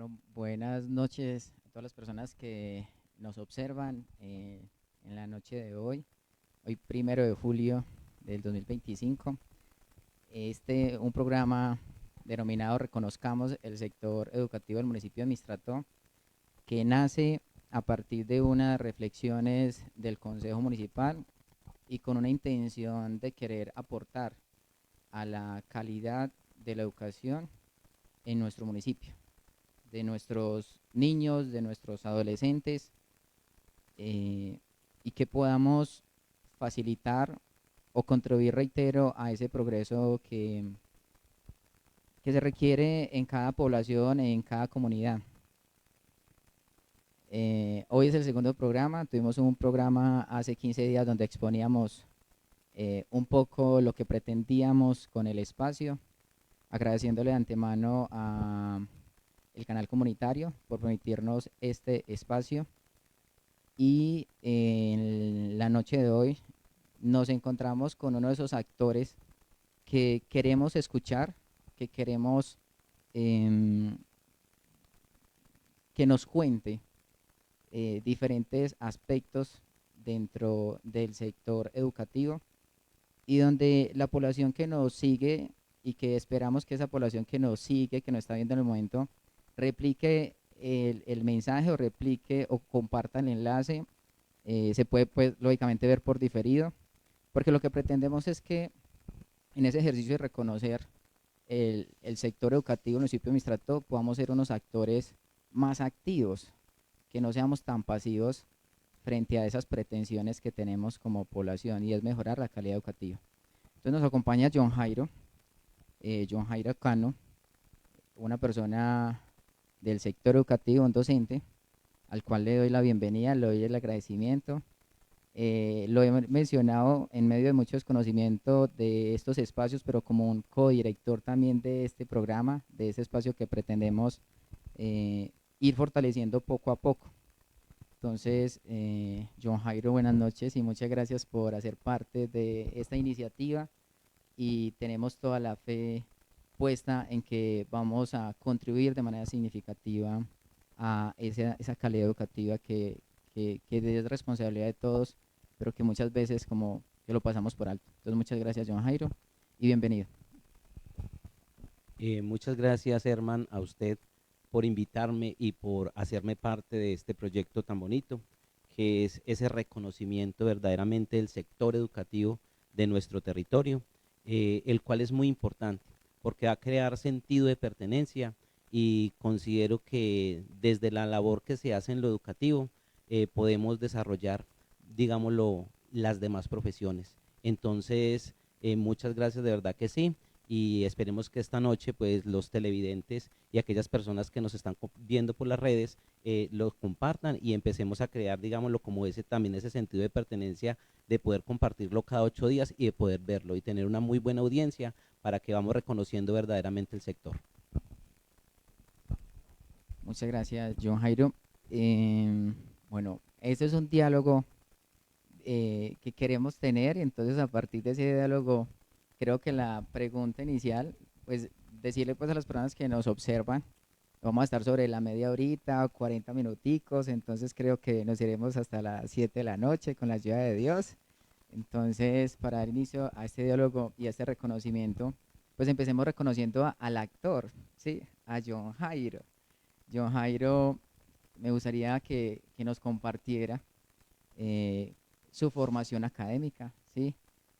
Bueno, buenas noches a todas las personas que nos observan en la noche de hoy 1 de julio del 2025. Un programa denominado Reconozcamos el sector educativo del municipio de Mistrató, que nace a partir de unas reflexiones del Consejo Municipal y con una intención de querer aportar a la calidad de la educación en nuestro municipio, de nuestros niños, de nuestros adolescentes, eh, y que podamos facilitar o contribuir, reitero, a ese progreso que se requiere en cada población, en cada comunidad. Hoy es el segundo programa, tuvimos un programa hace 15 días donde exponíamos un poco lo que pretendíamos con el espacio, agradeciéndole de antemano a el canal comunitario por permitirnos este espacio. Y en la noche de hoy nos encontramos con uno de esos actores que queremos escuchar, que queremos em, que nos cuente diferentes aspectos dentro del sector educativo y donde la población que nos sigue y que esperamos que esa población que nos sigue, que nos está viendo en el momento, replique el mensaje o replique o comparta el enlace. Se puede, pues, lógicamente ver por diferido, porque lo que pretendemos es que en ese ejercicio de reconocer el sector educativo del municipio de Mistrato podamos ser unos actores más activos, que no seamos tan pasivos frente a esas pretensiones que tenemos como población y es mejorar la calidad educativa. Entonces nos acompaña John Jairo Cano, una persona del sector educativo, un docente, al cual le doy la bienvenida, le doy el agradecimiento. Lo he mencionado en medio de mucho desconocimiento de estos espacios, pero como un codirector también de este programa, de este espacio que pretendemos eh, ir fortaleciendo poco a poco. Entonces, John Jairo, buenas noches y muchas gracias por hacer parte de esta iniciativa y tenemos toda la fe puesta en que vamos a contribuir de manera significativa a esa calidad educativa que es responsabilidad de todos, pero que muchas veces como que lo pasamos por alto. Entonces, muchas gracias, John Jairo, y bienvenido. Muchas gracias, Herman, a usted por invitarme y por hacerme parte de este proyecto tan bonito, que es ese reconocimiento verdaderamente del sector educativo de nuestro territorio, el cual es muy importante porque va a crear sentido de pertenencia y considero que desde la labor que se hace en lo educativo podemos desarrollar, digámoslo, las demás profesiones. Entonces, muchas gracias, de verdad que sí, y esperemos que esta noche pues los televidentes y aquellas personas que nos están viendo por las redes lo compartan y empecemos a crear, digámoslo, como ese también ese sentido de pertenencia, de poder compartirlo cada 8 días y de poder verlo y tener una muy buena audiencia para que vamos reconociendo verdaderamente el sector. Muchas gracias, John Jairo. Bueno, este es un diálogo que queremos tener, entonces a partir de ese diálogo, creo que la pregunta inicial, pues decirle pues a las personas que nos observan, vamos a estar sobre la media horita, 40 minuticos, entonces creo que nos iremos hasta las 7 de la noche con la ayuda de Dios. Entonces, para dar inicio a este diálogo y a este reconocimiento, pues empecemos reconociendo al actor, ¿sí? A John Jairo. John Jairo, me gustaría que nos compartiera eh, su formación académica, ¿sí?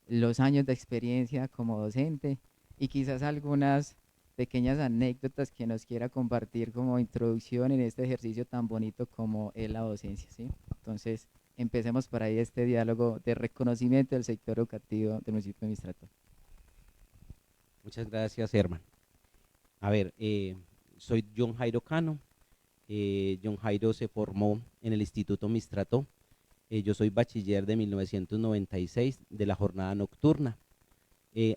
Los años de experiencia como docente y quizás algunas pequeñas anécdotas que nos quiera compartir como introducción en este ejercicio tan bonito como es la docencia, ¿sí? Entonces, empecemos por ahí este diálogo de reconocimiento del sector educativo del municipio de Mistrato. Muchas gracias, Herman. A ver, soy John Jairo Cano. John Jairo se formó en el Instituto Mistrato. Yo soy bachiller de 1996 de la jornada nocturna.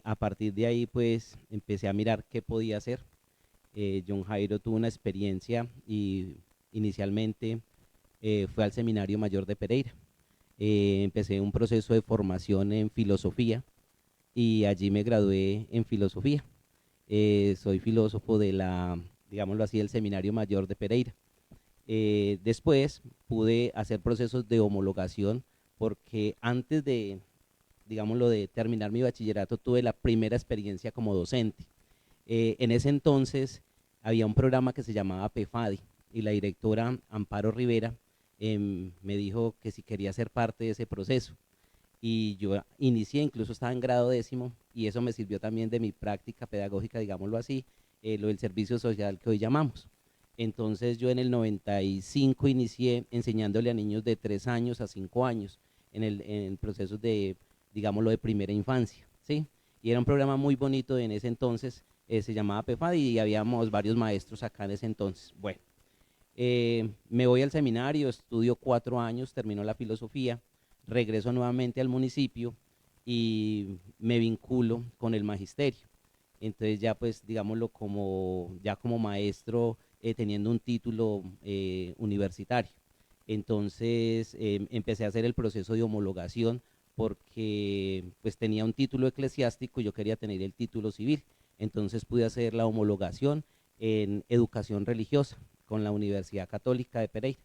A partir de ahí, pues, empecé a mirar qué podía hacer. John Jairo tuvo una experiencia y inicialmente fue al Seminario Mayor de Pereira. Empecé un proceso de formación en filosofía y allí me gradué en filosofía. Soy filósofo de la, digámoslo así, el Seminario Mayor de Pereira. Después pude hacer procesos de homologación porque antes de, digámoslo, de terminar mi bachillerato tuve la primera experiencia como docente. En ese entonces había un programa que se llamaba PEFADI y la directora Amparo Rivera me dijo que si quería ser parte de ese proceso. Y yo inicié, incluso estaba en grado décimo, y eso me sirvió también de mi práctica pedagógica, digámoslo así, lo del servicio social que hoy llamamos. Entonces yo en el 95 inicié enseñándole a niños de 3 años a 5 años en el proceso de, digámoslo, de primera infancia, ¿sí? Y era un programa muy bonito en ese entonces, se llamaba PEFAD y habíamos varios maestros acá en ese entonces. Bueno, me voy al seminario, estudio 4 años, termino la filosofía, regreso nuevamente al municipio y me vinculo con el magisterio. Entonces ya pues digámoslo ya como maestro teniendo un título universitario. Entonces empecé a hacer el proceso de homologación porque pues tenía un título eclesiástico y yo quería tener el título civil. Entonces pude hacer la homologación en educación religiosa con la Universidad Católica de Pereira.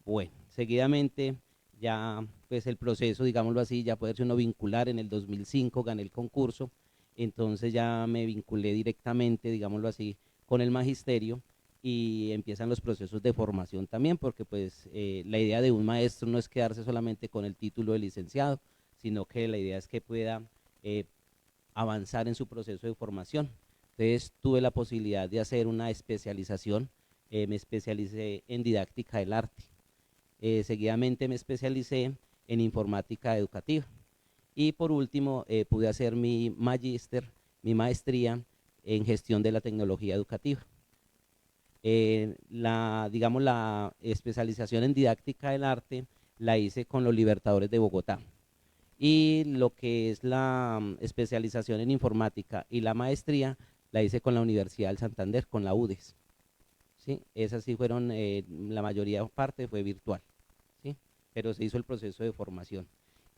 Bueno, seguidamente ya pues el proceso, digámoslo así, ya poderse uno vincular. En el 2005 gané el concurso, entonces ya me vinculé directamente, digámoslo así, con el magisterio y empiezan los procesos de formación también, porque pues la idea de un maestro no es quedarse solamente con el título de licenciado, sino que la idea es que pueda eh, avanzar en su proceso de formación. Entonces tuve la posibilidad de hacer una especialización, me especialicé en didáctica del arte. Seguidamente me especialicé en informática educativa. Y por último, pude hacer mi magíster, mi maestría en gestión de la tecnología educativa. Digamos, la especialización en didáctica del arte la hice con los Libertadores de Bogotá. Y lo que es la especialización en informática y la maestría la hice con la Universidad del Santander, con la UDES. ¿Sí? Esas sí fueron, la mayoría parte fue virtual, ¿sí? Pero se hizo el proceso de formación.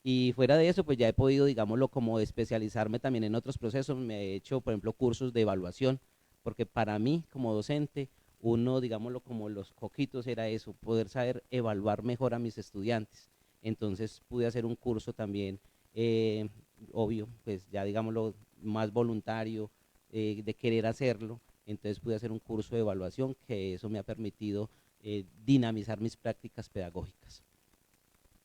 Y fuera de eso, pues ya he podido, digámoslo, como especializarme también en otros procesos. Me he hecho, por ejemplo, cursos de evaluación, porque para mí, como docente, uno, digámoslo, como los coquitos era eso, poder saber evaluar mejor a mis estudiantes. Entonces pude hacer un curso también, eh, obvio, pues ya digámoslo, más voluntario, de querer hacerlo. Entonces pude hacer un curso de evaluación que eso me ha permitido dinamizar mis prácticas pedagógicas.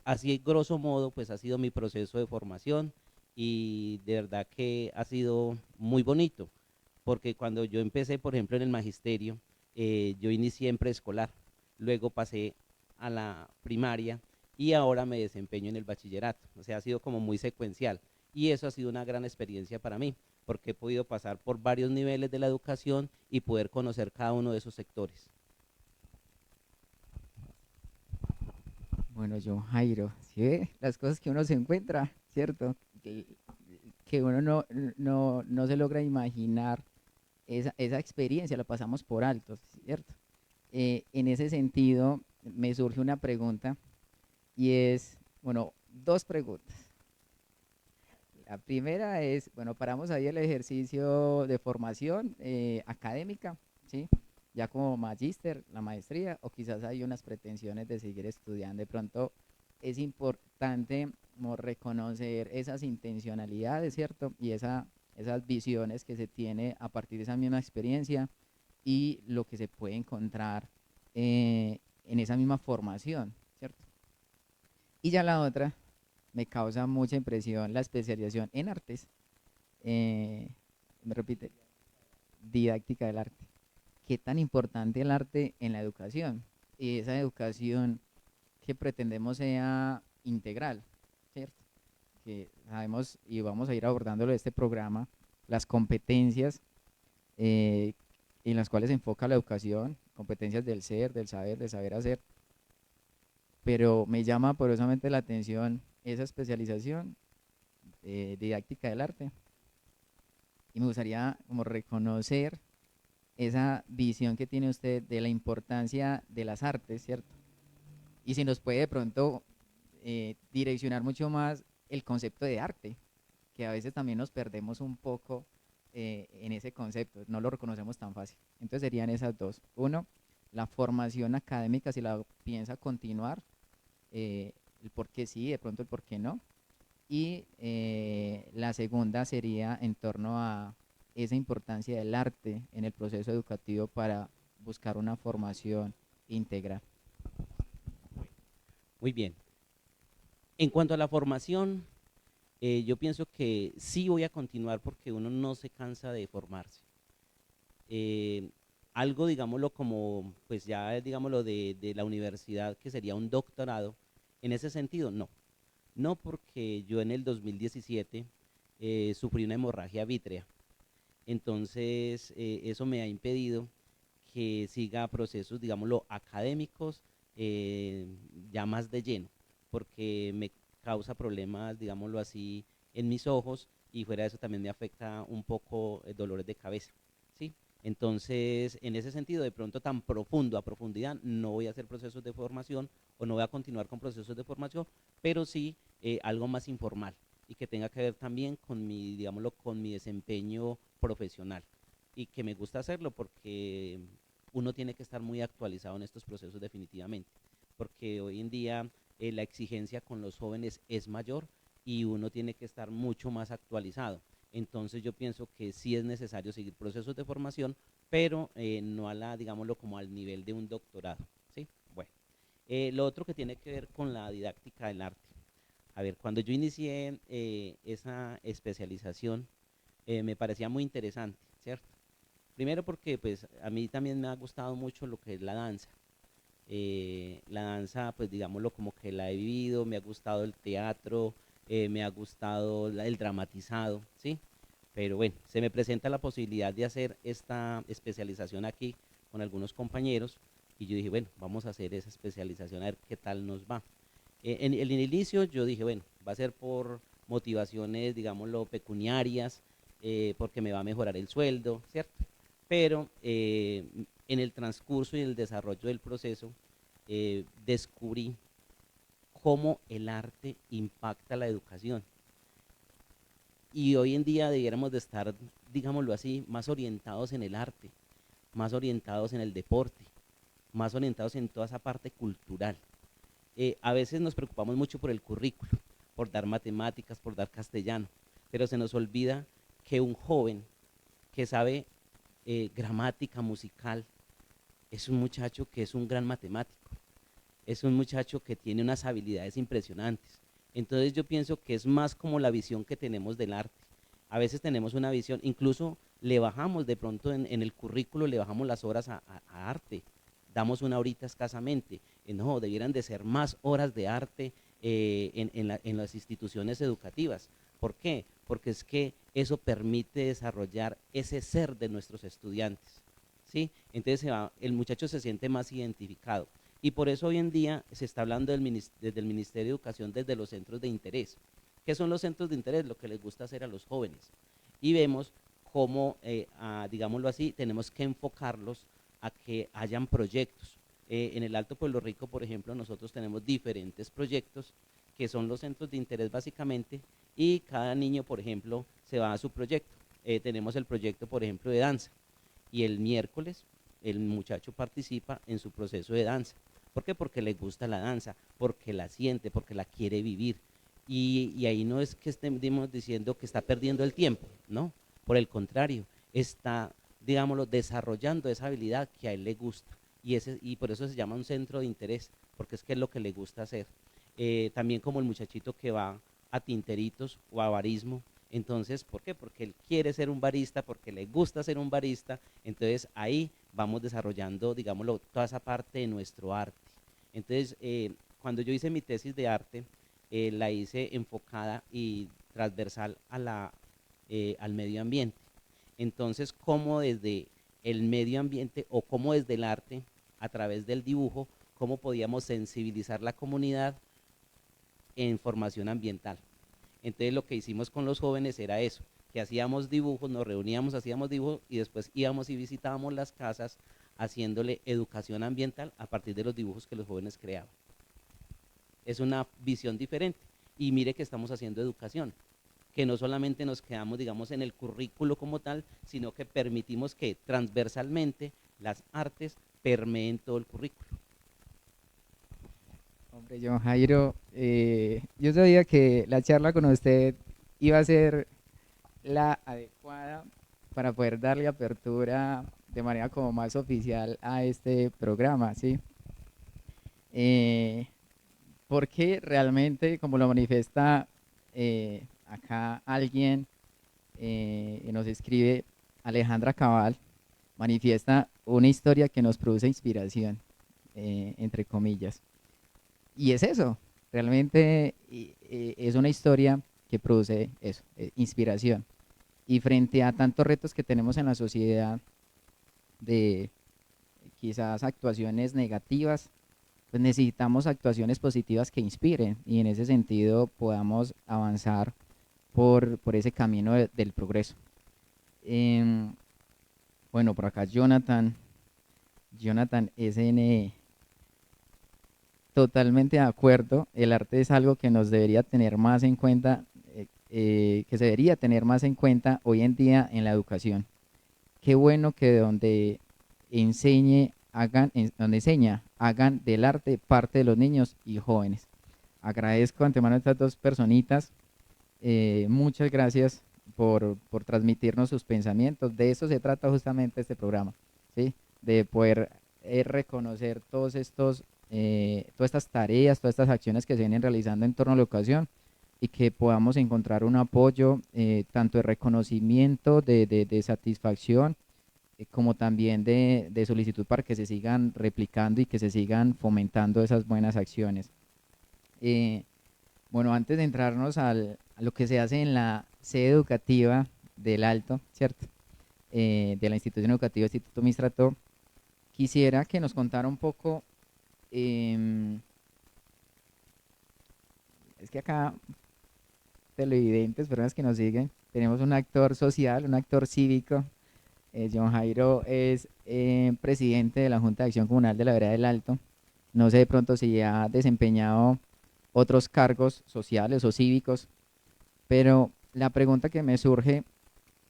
Así, grosso modo, pues ha sido mi proceso de formación y de verdad que ha sido muy bonito, porque cuando yo empecé, por ejemplo, en el magisterio, yo inicié en preescolar, luego pasé a la primaria y ahora me desempeño en el bachillerato. O sea, ha sido como muy secuencial y eso ha sido una gran experiencia para mí, porque he podido pasar por varios niveles de la educación y poder conocer cada uno de esos sectores. Bueno, John Jairo, ¿sí ve? Las cosas que uno se encuentra, ¿cierto? Que uno no se logra imaginar esa experiencia, la pasamos por alto, ¿cierto? En ese sentido, me surge una pregunta y es, bueno, dos preguntas. La primera es, bueno, paramos ahí el ejercicio de formación académica, ¿sí? Ya como magíster, la maestría, o quizás hay unas pretensiones de seguir estudiando. De pronto es importante como reconocer esas intencionalidades, ¿cierto? Y esas visiones que se tiene a partir de esa misma experiencia y lo que se puede encontrar en esa misma formación, ¿cierto? Y ya la otra, me causa mucha impresión la especialización en artes, eh, me repite, didáctica del arte. ¿Qué tan importante el arte en la educación? Y esa educación que pretendemos sea integral, ¿cierto? Que sabemos y vamos a ir abordándolo en este programa, las competencias eh, en las cuales se enfoca la educación, competencias del saber hacer, pero me llama poderosamente la atención esa especialización didáctica del arte y me gustaría como reconocer esa visión que tiene usted de la importancia de las artes, ¿cierto? Y si nos puede de pronto direccionar mucho más el concepto de arte, que a veces también nos perdemos un poco en ese concepto, no lo reconocemos tan fácil. Entonces serían esas dos. Uno, la formación académica, si la piensa continuar, eh, el por qué sí, de pronto el por qué no. Y la segunda sería en torno a esa importancia del arte en el proceso educativo para buscar una formación integral. Muy bien. En cuanto a la formación, yo pienso que sí voy a continuar porque uno no se cansa de formarse. Eh, Algo, digámoslo, como, pues ya, digámoslo, de la universidad, que sería un doctorado, en ese sentido, no. No, porque yo en el 2017 sufrí una hemorragia vítrea. Entonces, eso me ha impedido que siga procesos, digámoslo, académicos eh, ya más de lleno, porque me causa problemas, digámoslo así, en mis ojos y fuera de eso también me afecta un poco dolores de cabeza, ¿sí? Entonces, en ese sentido, de pronto tan profundo, a profundidad, no voy a hacer procesos de formación o no voy a continuar con procesos de formación, pero sí algo más informal y que tenga que ver también con mi, digámoslo, con mi desempeño profesional y que me gusta hacerlo porque uno tiene que estar muy actualizado en estos procesos definitivamente, porque hoy en día la exigencia con los jóvenes es mayor y uno tiene que estar mucho más actualizado. Entonces yo pienso que sí es necesario seguir procesos de formación, pero no a la, digámoslo, como al nivel de un doctorado, ¿sí? Bueno, lo otro que tiene que ver con la didáctica del arte. A ver, cuando yo inicié esa especialización, me parecía muy interesante, ¿cierto? Primero porque pues a mí también me ha gustado mucho lo que es la danza. La danza, pues digámoslo como que la he vivido, me ha gustado el teatro, me ha gustado el dramatizado, ¿sí? Pero bueno, se me presenta la posibilidad de hacer esta especialización aquí con algunos compañeros y yo dije, bueno, vamos a hacer esa especialización a ver qué tal nos va. En el inicio yo dije, bueno, va a ser por motivaciones, digámoslo, pecuniarias, porque me va a mejorar el sueldo, ¿cierto? Pero en el transcurso y el desarrollo del proceso descubrí cómo el arte impacta la educación. Y hoy en día debiéramos de estar, digámoslo así, más orientados en el arte, más orientados en el deporte, más orientados en toda esa parte cultural. A veces nos preocupamos mucho por el currículo, por dar matemáticas, por dar castellano, pero se nos olvida que un joven que sabe gramática musical es un muchacho que es un gran matemático, es un muchacho que tiene unas habilidades impresionantes. Entonces yo pienso que es más como la visión que tenemos del arte. A veces tenemos una visión, incluso le bajamos de pronto en el currículo, le bajamos las horas a arte, damos una horita escasamente. No, debieran de ser más horas de arte en las instituciones educativas. ¿Por qué? Porque es que eso permite desarrollar ese ser de nuestros estudiantes, ¿sí? Entonces el muchacho se siente más identificado. Y por eso hoy en día se está hablando desde el Ministerio de Educación, desde los centros de interés. ¿Qué son los centros de interés? Lo que les gusta hacer a los jóvenes. Y vemos cómo, digámoslo así, tenemos que enfocarlos a que hayan proyectos. En el Alto Pueblo Rico, por ejemplo, nosotros tenemos diferentes proyectos que son los centros de interés básicamente y cada niño, por ejemplo, se va a su proyecto. Tenemos el proyecto, por ejemplo, de danza y el miércoles el muchacho participa en su proceso de danza. ¿Por qué? Porque le gusta la danza, porque la siente, porque la quiere vivir. Y ahí no es que estemos diciendo que está perdiendo el tiempo, no, por el contrario, está, digámoslo, desarrollando esa habilidad que a él le gusta. Y por eso se llama un centro de interés, porque es que es lo que le gusta hacer. También como el muchachito que va a tinteritos o a barismo. Entonces, ¿por qué? Porque él quiere ser un barista, porque le gusta ser un barista. Entonces ahí vamos desarrollando, digámoslo, toda esa parte de nuestro arte. Entonces, cuando yo hice mi tesis de arte, la hice enfocada y transversal al medio ambiente. Entonces, cómo desde el medio ambiente o cómo desde el arte, a través del dibujo, cómo podíamos sensibilizar la comunidad en formación ambiental. Entonces lo que hicimos con los jóvenes era eso, que hacíamos dibujos, nos reuníamos, hacíamos dibujos y después íbamos y visitábamos las casas haciéndole educación ambiental a partir de los dibujos que los jóvenes creaban. Es una visión diferente. Y mire que estamos haciendo educación, que no solamente nos quedamos, digamos, en el currículo como tal, sino que permitimos que transversalmente las artes permeen todo el currículo. Hombre, John Jairo, yo sabía que la charla con usted iba a ser la adecuada para poder darle apertura de manera como más oficial a este programa, ¿sí? Eh, Porque realmente, como lo manifiesta acá alguien, nos escribe Alejandra Cabal, manifiesta una historia que nos produce inspiración, entre comillas. Y es eso, realmente es una historia que produce eso, inspiración. Y frente a tantos retos que tenemos en la sociedad de quizás actuaciones negativas, pues necesitamos actuaciones positivas que inspiren y en ese sentido podamos avanzar por ese camino del progreso. Em, bueno, por acá Jonathan SN, totalmente de acuerdo, el arte es algo que nos debería tener más en cuenta, que se debería tener más en cuenta hoy en día en la educación. Qué bueno que donde donde enseña, hagan del arte parte de los niños y jóvenes. Agradezco de antemano a estas dos personitas. Muchas gracias por transmitirnos sus pensamientos. De eso se trata justamente este programa, ¿sí? De poder reconocer todas estas tareas, todas estas acciones que se vienen realizando en torno a la educación y que podamos encontrar un apoyo tanto de reconocimiento, de satisfacción, como también de solicitud para que se sigan replicando y que se sigan fomentando esas buenas acciones. Eh, bueno, antes de entrarnos a lo que se hace en la sede educativa del Alto, ¿cierto? De la institución educativa Instituto Mistrato, quisiera que nos contara un poco, em, es que acá televidentes, personas que nos siguen, tenemos un actor social, un actor cívico. John Jairo es presidente de la Junta de Acción Comunal de la Vereda del Alto. No sé de pronto si ha desempeñado otros cargos sociales o cívicos, pero la pregunta que me surge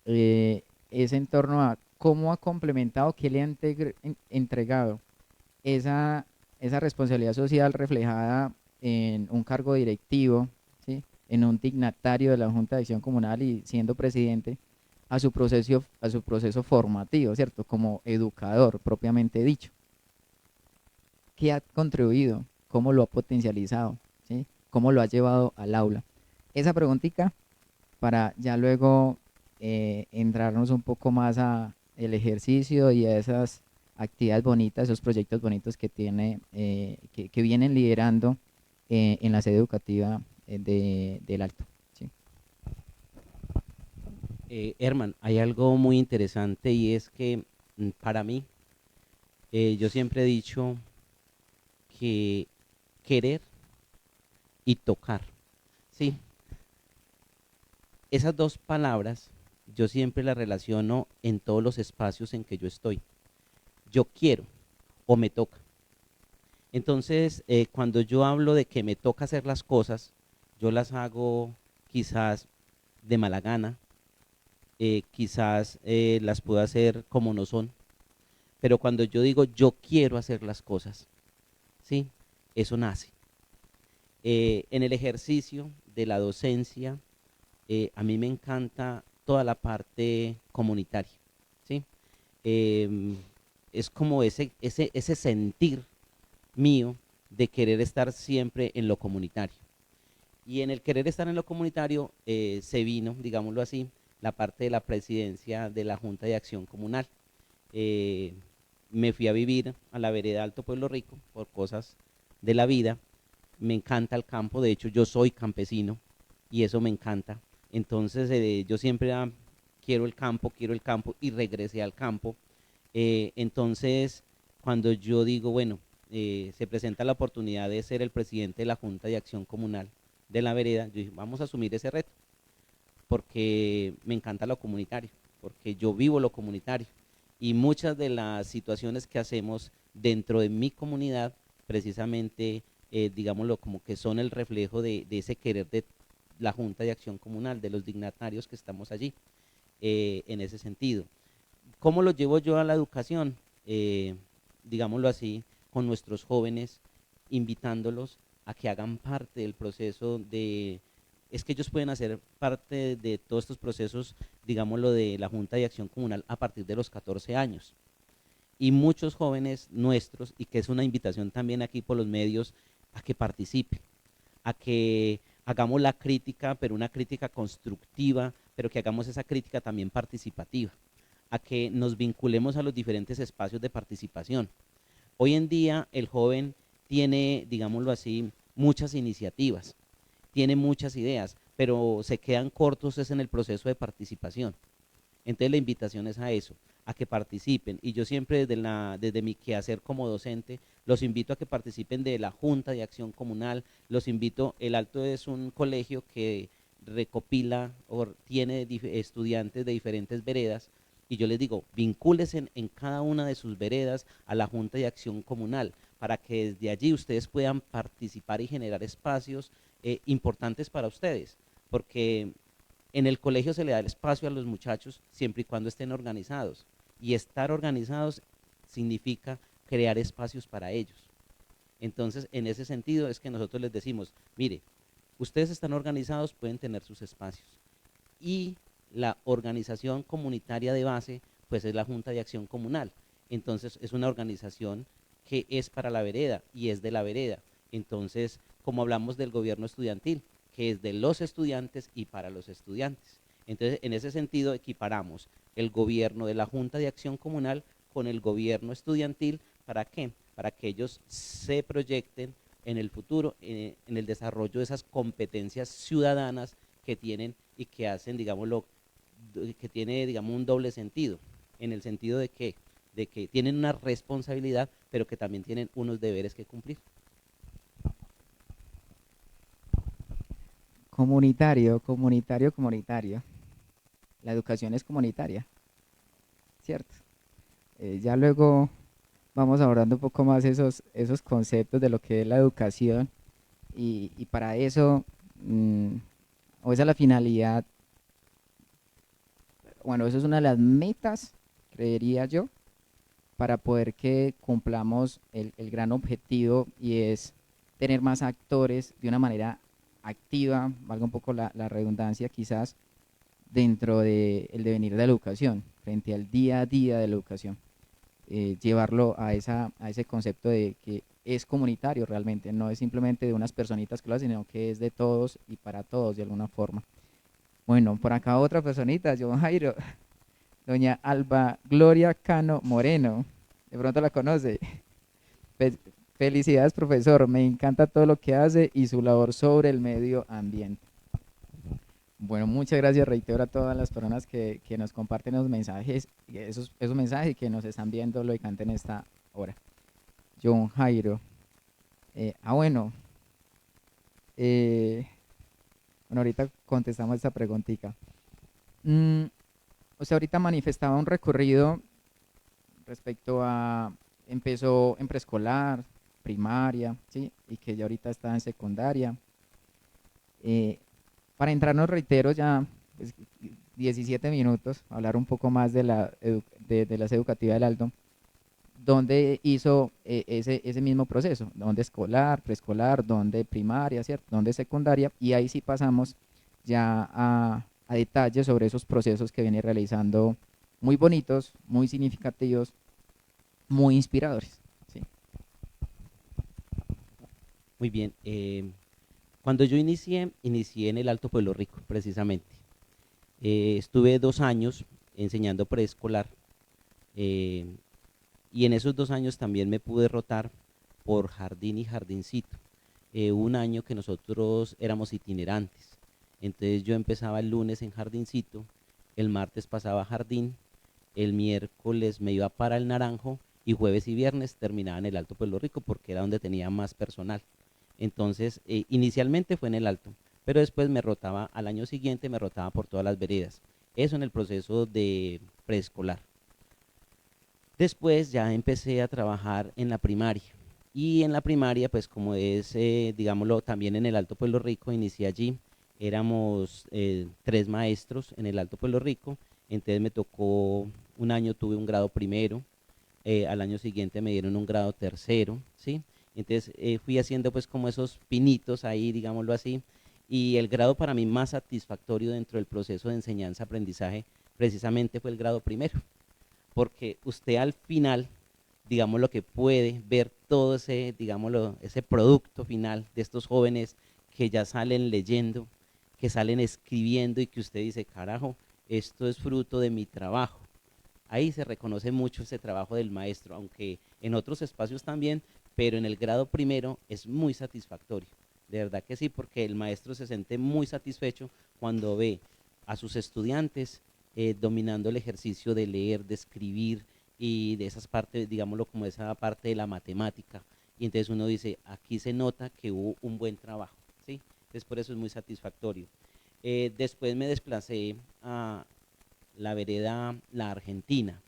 es en torno a cómo ha complementado, qué le ha entregado esa, esa responsabilidad social reflejada en un cargo directivo, ¿sí? En un dignatario de la Junta de Acción Comunal y siendo presidente a su proceso formativo, ¿cierto? Como educador propiamente dicho. ¿Qué ha contribuido? ¿Cómo lo ha potencializado? ¿Sí? ¿Cómo lo ha llevado al aula? Esa preguntita para ya luego entrarnos un poco más a el ejercicio y a esas actividades bonitas, esos proyectos bonitos que tiene, que vienen liderando en la sede educativa del Alto. ¿Sí? Herman, hay algo muy interesante y es que para mí, yo siempre he dicho que querer y tocar, ¿sí? Esas dos palabras yo siempre las relaciono en todos los espacios en que yo estoy. Yo quiero o me toca. Entonces, cuando yo hablo de que me toca hacer las cosas, yo las hago quizás de mala gana, quizás las puedo hacer como no son, pero cuando yo digo yo quiero hacer las cosas, ¿sí? Eso nace. En el ejercicio de la docencia, a mí me encanta toda la parte comunitaria, ¿sí? Em, es como ese sentir mío de querer estar siempre en lo comunitario. Y en el querer estar en lo comunitario se vino, digámoslo así, la parte de la presidencia de la Junta de Acción Comunal. Eh, Me fui a vivir a la vereda Alto Pueblo Rico por cosas de la vida. Me encanta el campo, de hecho yo soy campesino y eso me encanta. Entonces yo siempre quiero el campo y regresé al campo. Entonces, cuando yo digo, bueno, se presenta la oportunidad de ser el presidente de la Junta de Acción Comunal de la vereda, yo dije, vamos a asumir ese reto, porque me encanta lo comunitario, porque yo vivo lo comunitario. Y muchas de las situaciones que hacemos dentro de mi comunidad, precisamente, digámoslo, como que son el reflejo de ese querer la Junta de Acción Comunal, de los dignatarios que estamos allí, en ese sentido. ¿Cómo lo llevo yo a la educación? Digámoslo así, con nuestros jóvenes, invitándolos a que hagan parte del proceso de, es que ellos pueden hacer parte de todos estos procesos, digámoslo, de la Junta de Acción Comunal a partir de los 14 años. Y muchos jóvenes nuestros, y que es una invitación también aquí por los medios, a que participen, a que hagamos la crítica, pero una crítica constructiva, pero que hagamos esa crítica también participativa, a que nos vinculemos a los diferentes espacios de participación. Hoy en día el joven tiene, digámoslo así, muchas iniciativas, tiene muchas ideas, pero se quedan cortos es en el proceso de participación. Entonces la invitación es a eso, a que participen. Y yo siempre desde mi quehacer como docente, los invito a que participen de la Junta de Acción Comunal, los invito, el Alto es un colegio que recopila o tiene estudiantes de diferentes veredas, y yo les digo, vincúlense en cada una de sus veredas a la Junta de Acción Comunal, para que desde allí ustedes puedan participar y generar espacios importantes para ustedes, porque en el colegio se le da el espacio a los muchachos siempre y cuando estén organizados. Y estar organizados significa crear espacios para ellos. Entonces, en ese sentido es que nosotros les decimos, mire, ustedes están organizados, pueden tener sus espacios. Y la organización comunitaria de base, pues es la Junta de Acción Comunal. Entonces, es una organización que es para la vereda y es de la vereda. Entonces, como hablamos del gobierno estudiantil, que es de los estudiantes y para los estudiantes. Entonces, en ese sentido, equiparamos el gobierno de la Junta de Acción Comunal con el gobierno estudiantil. ¿Para qué? Para que ellos se proyecten en el futuro, en el desarrollo de esas competencias ciudadanas que tienen y que hacen, digámoslo, que tiene, digamos, un doble sentido, en el sentido de que tienen una responsabilidad, pero que también tienen unos deberes que cumplir. Comunitario, comunitario, comunitario. La educación es comunitaria, ¿cierto? Ya luego vamos abordando un poco más esos conceptos de lo que es la educación y para eso, mm, o esa es la finalidad, bueno, eso es una de las metas, creería yo, para poder que cumplamos el gran objetivo y es tener más actores de una manera activa, valga un poco la redundancia quizás, dentro del devenir de la educación, frente al día a día de la educación. Llevarlo a ese concepto de que es comunitario realmente, no es simplemente de unas personitas que lo hacen, sino que es de todos y para todos de alguna forma. Bueno, por acá otra personita, John Jairo, doña Alba Gloria Cano Moreno, de pronto la conoce. Fe- Felicidades, profesor, me encanta todo lo que hace y su labor sobre el medio ambiente. Bueno, muchas gracias, reitero a todas las personas que nos comparten los mensajes, esos mensajes que nos están viendo lógicamente en esta hora. John Jairo. Bueno, eh, bueno, ahorita contestamos esta preguntita. Mm, o sea, ahorita manifestaba un recorrido respecto a, empezó en preescolar, primaria, ¿sí? Y que ya ahorita está en secundaria. Eh, para entrarnos, reitero, ya pues, 17 minutos, hablar un poco más de de las educativas del Alto, donde hizo ese mismo proceso, donde escolar, preescolar, donde primaria, ¿cierto? Donde secundaria, y ahí sí pasamos ya a detalles sobre esos procesos que viene realizando, muy bonitos, muy significativos, muy inspiradores, ¿sí? Muy bien. Cuando yo inicié en el Alto Pueblo Rico, precisamente. Estuve 2 años enseñando preescolar, eh, y en esos 2 años también me pude rotar por jardín y jardincito. Un año que nosotros éramos itinerantes. Entonces yo empezaba el lunes en jardincito, el martes pasaba a jardín, el miércoles me iba para el Naranjo y jueves y viernes terminaba en el Alto Pueblo Rico porque era donde tenía más personal. Entonces, inicialmente fue en el Alto, pero después me rotaba, al año siguiente me rotaba por todas las veredas. Eso en el proceso de preescolar. Después ya empecé a trabajar en la primaria. Y en la primaria, pues como es, digámoslo, también en el Alto Pueblo Rico, inicié allí Éramos 3 maestros en el Alto Pueblo Rico, entonces me tocó, un año tuve un grado primero, al año siguiente me dieron un grado tercero, ¿sí? Entonces fui haciendo pues como esos pinitos ahí, digámoslo así, y el grado para mí más satisfactorio dentro del proceso de enseñanza-aprendizaje precisamente fue el grado primero, porque usted al final, digamos, lo que puede ver todo ese, digámoslo, ese producto final de estos jóvenes que ya salen leyendo, que salen escribiendo y que usted dice, carajo, esto es fruto de mi trabajo. Ahí se reconoce mucho ese trabajo del maestro, aunque en otros espacios también, pero en el grado primero es muy satisfactorio. De verdad que sí, porque el maestro se siente muy satisfecho cuando ve a sus estudiantes dominando el ejercicio de leer, de escribir y de esas partes, digámoslo como esa parte de la matemática. Y entonces uno dice, aquí se nota que hubo un buen trabajo, ¿sí? Entonces por eso es muy satisfactorio. Después me desplacé a la vereda La Argentina.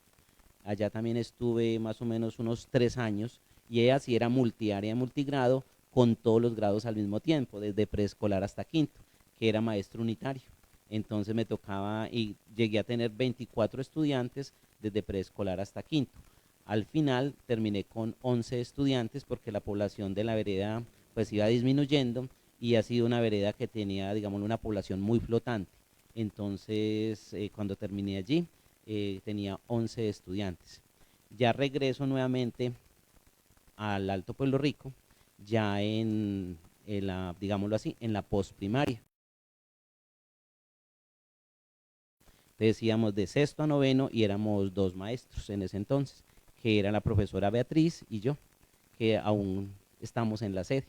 Allá también estuve más o menos unos 3 años y ella sí era multiárea, multigrado, con todos los grados al mismo tiempo, desde preescolar hasta quinto, que era maestro unitario. Entonces me tocaba y llegué a tener 24 estudiantes desde preescolar hasta quinto. Al final terminé con 11 estudiantes porque la población de la vereda pues iba disminuyendo y ha sido una vereda que tenía, digamos, una población muy flotante. Entonces, cuando terminé allí, tenía 11 estudiantes. Ya regreso nuevamente al Alto Pueblo Rico, ya en la, digámoslo así, en la postprimaria. Decíamos de sexto a noveno y éramos 2 maestros en ese entonces, que era la profesora Beatriz y yo, que aún estamos en la sede.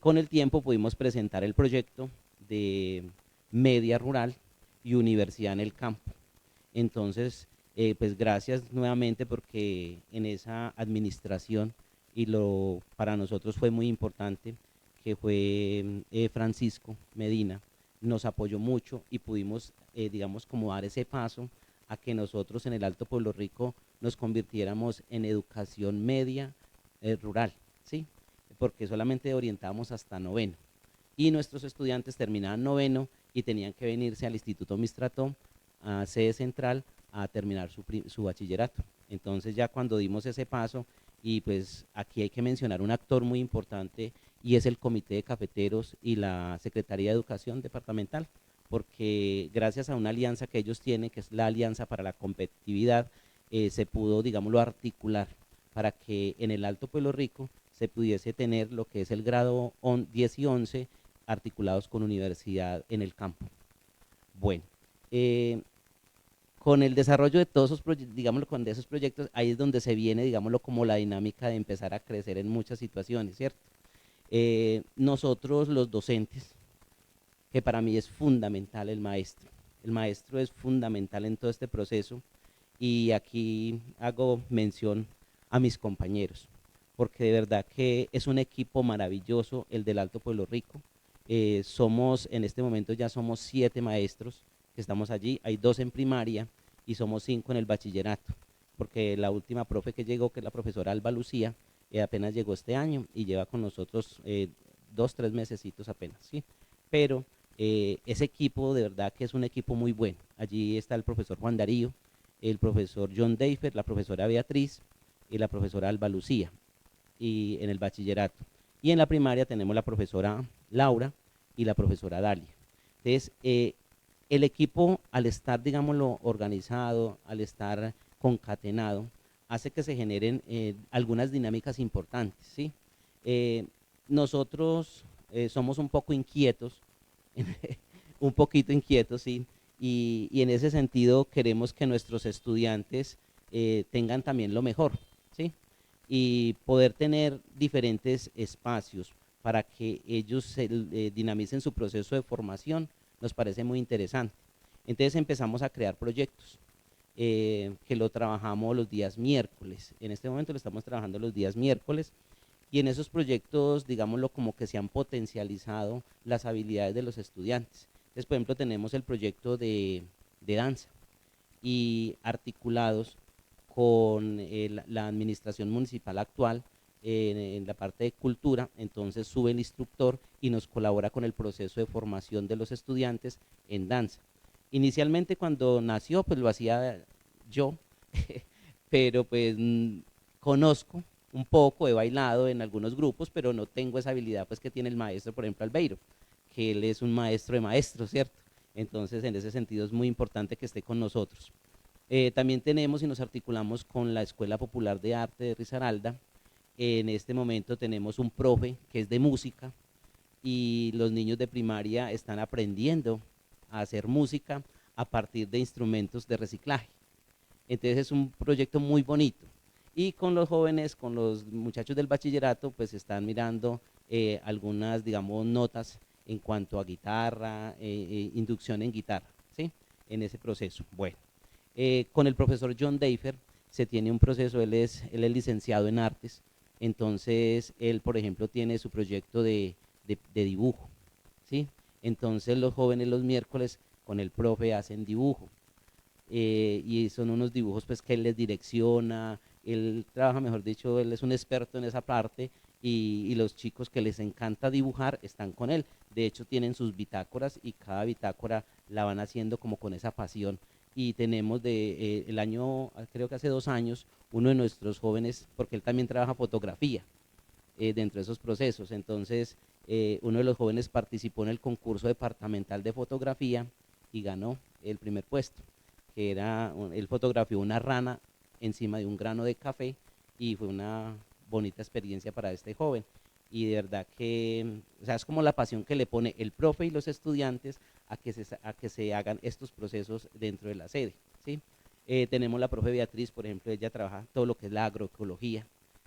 Con el tiempo pudimos presentar el proyecto de media rural y universidad en el campo. Entonces, pues gracias nuevamente porque en esa administración y lo para nosotros fue muy importante que fue Francisco Medina, nos apoyó mucho y pudimos, digamos, como dar ese paso a que nosotros en el Alto Pueblo Rico nos convirtiéramos en educación media rural, ¿sí? Porque solamente orientábamos hasta noveno y nuestros estudiantes terminaban noveno y tenían que venirse al Instituto Mistrató, a sede central, a terminar su bachillerato. Entonces ya cuando dimos ese paso, y pues aquí hay que mencionar un actor muy importante y es el Comité de Cafeteros y la Secretaría de Educación Departamental, porque gracias a una alianza que ellos tienen, que es la Alianza para la Competitividad, se pudo, digámoslo, articular para que en el Alto Pueblo Rico se pudiese tener lo que es el grado 10 y 11 articulados con universidad en el campo. Bueno, eh, con el desarrollo de todos esos proyectos, digámoslo, con de esos proyectos, ahí es donde se viene, digámoslo, como la dinámica de empezar a crecer en muchas situaciones, ¿cierto? Nosotros los docentes, que para mí es fundamental el maestro es fundamental en todo este proceso y aquí hago mención a mis compañeros, porque de verdad que es un equipo maravilloso el del Alto Pueblo Rico. Somos, en este momento ya somos 7 maestros que estamos allí, hay 2 en primaria y somos 5 en el bachillerato, porque la última profe que llegó, que es la profesora Alba Lucía, apenas llegó este año y lleva con nosotros 2, 3 mesecitos apenas, ¿sí? Pero ese equipo de verdad que es un equipo muy bueno. Allí está el profesor Juan Darío, el profesor John Deifer, la profesora Beatriz y la profesora Alba Lucía y en el bachillerato. Y en la primaria tenemos la profesora Laura y la profesora Dalia. Entonces, el equipo al estar, digámoslo, organizado, al estar concatenado, hace que se generen algunas dinámicas importantes, ¿sí? Eh, nosotros somos un poco inquietos, un poquito inquietos, ¿sí? Y en ese sentido queremos que nuestros estudiantes tengan también lo mejor, ¿sí? Y poder tener diferentes espacios para que ellos se, dinamicen su proceso de formación nos parece muy interesante. Entonces empezamos a crear proyectos que lo trabajamos los días miércoles. En este momento lo estamos trabajando los días miércoles y en esos proyectos, digámoslo, como que se han potencializado las habilidades de los estudiantes. Entonces, por ejemplo, tenemos el proyecto de danza y articulados con la administración municipal actual, en la parte de cultura, entonces sube el instructor y nos colabora con el proceso de formación de los estudiantes en danza. Inicialmente cuando nació, pues lo hacía yo, pero pues conozco un poco, he bailado en algunos grupos, pero no tengo esa habilidad pues que tiene el maestro, por ejemplo, Albeiro, que él es un maestro de maestros, ¿cierto? Entonces, en ese sentido es muy importante que esté con nosotros. También tenemos y nos articulamos con la Escuela Popular de Arte de Risaralda. En este momento tenemos un profe que es de música y los niños de primaria están aprendiendo a hacer música a partir de instrumentos de reciclaje. Entonces es un proyecto muy bonito. Y con los jóvenes, con los muchachos del bachillerato, pues están mirando algunas, digamos, notas en cuanto a guitarra, inducción en guitarra, ¿sí? En ese proceso. Bueno, con el profesor John Deifer se tiene un proceso, él es licenciado en artes, entonces él, por ejemplo, tiene su proyecto de dibujo, ¿sí? Entonces los jóvenes los miércoles con el profe hacen dibujo, y son unos dibujos pues que él les direcciona, él trabaja, mejor dicho, él es un experto en esa parte y los chicos que les encanta dibujar están con él. De hecho, tienen sus bitácoras y cada bitácora la van haciendo como con esa pasión. Y tenemos el año, creo que hace 2 años, uno de nuestros jóvenes, porque él también trabaja fotografía dentro de esos procesos. Entonces, uno de los jóvenes participó en el concurso departamental de fotografía y ganó el primer puesto, que era, él fotografió una rana encima de un grano de café y fue una bonita experiencia para este joven. Y de verdad que, o sea, es como la pasión que le pone el profe y los estudiantes a que se hagan estos procesos dentro de la sede, ¿sí? Tenemos la profe Beatriz, por ejemplo, ella trabaja todo lo que es la agroecología,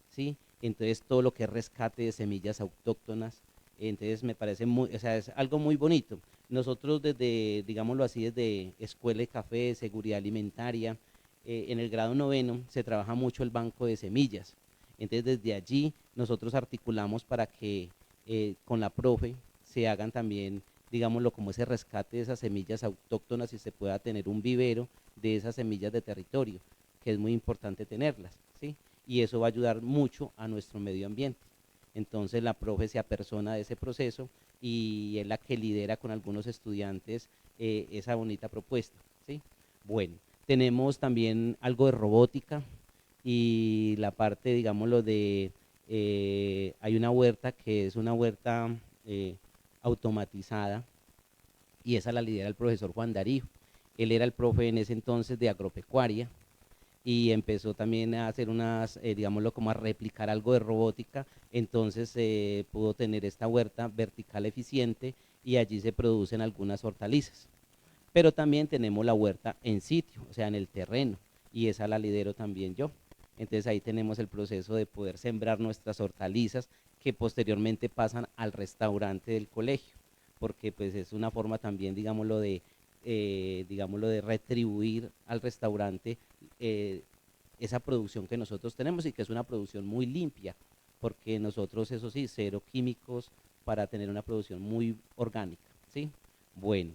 ¿sí? Entonces todo lo que es rescate de semillas autóctonas, entonces me parece muy, o sea, es algo muy bonito. Nosotros desde, digámoslo así, desde Escuela de Café, Seguridad Alimentaria, en el grado noveno se trabaja mucho el banco de semillas. Entonces desde allí nosotros articulamos para que con la profe se hagan también, digámoslo, como ese rescate de esas semillas autóctonas y se pueda tener un vivero de esas semillas de territorio, que es muy importante tenerlas, ¿sí? Y eso va a ayudar mucho a nuestro medio ambiente. Entonces la profe se apersona de ese proceso y es la que lidera con algunos estudiantes esa bonita propuesta, ¿sí? Bueno, tenemos también algo de robótica y la parte, digámoslo, hay una huerta que es una huerta automatizada y esa la lidera el profesor Juan Darío. Él era el profe en ese entonces de agropecuaria y empezó también a hacer unas, digámoslo, como a replicar algo de robótica, entonces pudo tener esta huerta vertical eficiente y allí se producen algunas hortalizas. Pero también tenemos la huerta en sitio, o sea, en el terreno, y esa la lidero también yo. Entonces ahí tenemos el proceso de poder sembrar nuestras hortalizas que posteriormente pasan al restaurante del colegio, porque pues es una forma también, digámoslo, de retribuir al restaurante eh, esa producción que nosotros tenemos y que es una producción muy limpia, porque nosotros, eso sí, cero químicos para tener una producción muy orgánica, ¿sí? Bueno,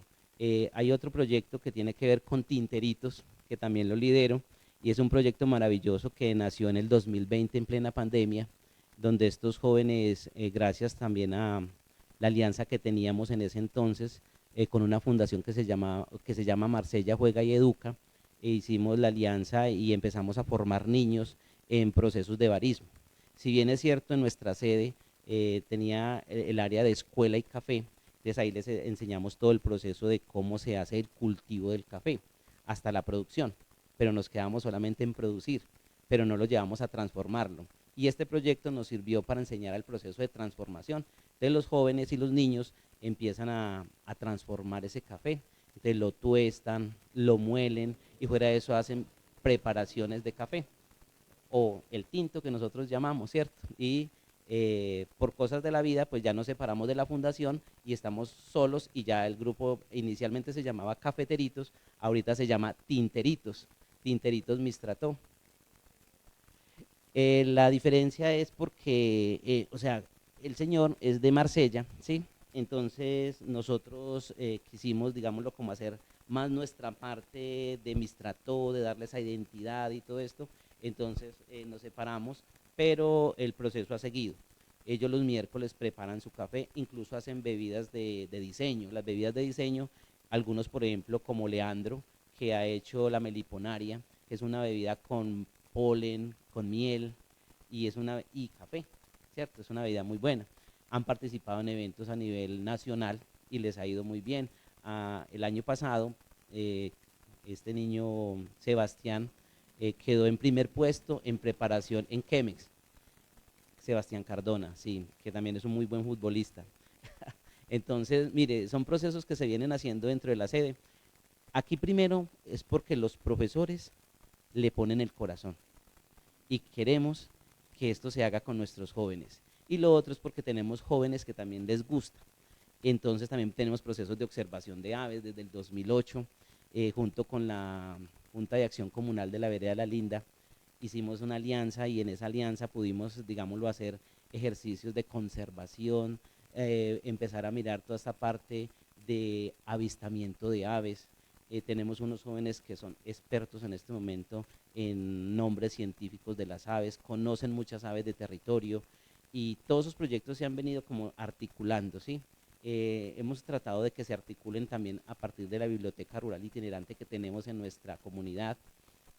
hay otro proyecto que tiene que ver con tinteritos, que también lo lidero, y es un proyecto maravilloso que nació en el 2020 en plena pandemia, donde estos jóvenes, gracias también a la alianza que teníamos en ese entonces con una fundación que se llama Marsella Juega y Educa, hicimos la alianza y empezamos a formar niños en procesos de barismo. Si bien es cierto, en nuestra sede tenía el área de escuela y café, entonces ahí les enseñamos todo el proceso de cómo se hace el cultivo del café hasta la producción, pero nos quedamos solamente en producir, pero no lo llevamos a transformarlo. Y este proyecto nos sirvió para enseñar el proceso de transformación. Entonces los jóvenes y los niños empiezan a transformar ese café, entonces lo tuestan, lo muelen y fuera de eso hacen preparaciones de café o el tinto que nosotros llamamos, ¿cierto? Y por cosas de la vida, pues ya nos separamos de la fundación y estamos solos y ya el grupo inicialmente se llamaba Cafeteritos, ahorita se llama Tinteritos, Tinteritos Mistrató. La diferencia es porque, o sea, el señor es de Marsella, ¿sí? Entonces nosotros quisimos, digámoslo, como hacer más nuestra parte de Mistrató, de darle esa identidad y todo esto. Entonces nos separamos pero el proceso ha seguido. Ellos los miércoles preparan su café, incluso hacen bebidas de diseño. Las bebidas de diseño, algunos por ejemplo como Leandro, que ha hecho la meliponaria, que es una bebida con polen, con miel y café, ¿cierto? Es una bebida muy buena. Han participado en eventos a nivel nacional y les ha ido muy bien. El año pasado, eh, este niño Sebastián quedó en primer puesto en preparación en Chemex. Sebastián Cardona, sí, que también es un muy buen futbolista. Entonces, mire, son procesos que se vienen haciendo dentro de la sede. Aquí primero es porque los profesores le ponen el corazón y queremos que esto se haga con nuestros jóvenes. Y lo otro es porque tenemos jóvenes que también les gusta. Entonces también tenemos procesos de observación de aves desde el 2008, junto con la Junta de Acción Comunal de la Vereda de la Linda. Hicimos una alianza y en esa alianza pudimos, digámoslo, hacer ejercicios de conservación, empezar a mirar toda esta parte de avistamiento de aves. Tenemos unos jóvenes que son expertos en este momento en nombres científicos de las aves, conocen muchas aves de territorio y todos esos proyectos se han venido como articulando, ¿sí? Hemos tratado de que se articulen también a partir de la biblioteca rural itinerante que tenemos en nuestra comunidad,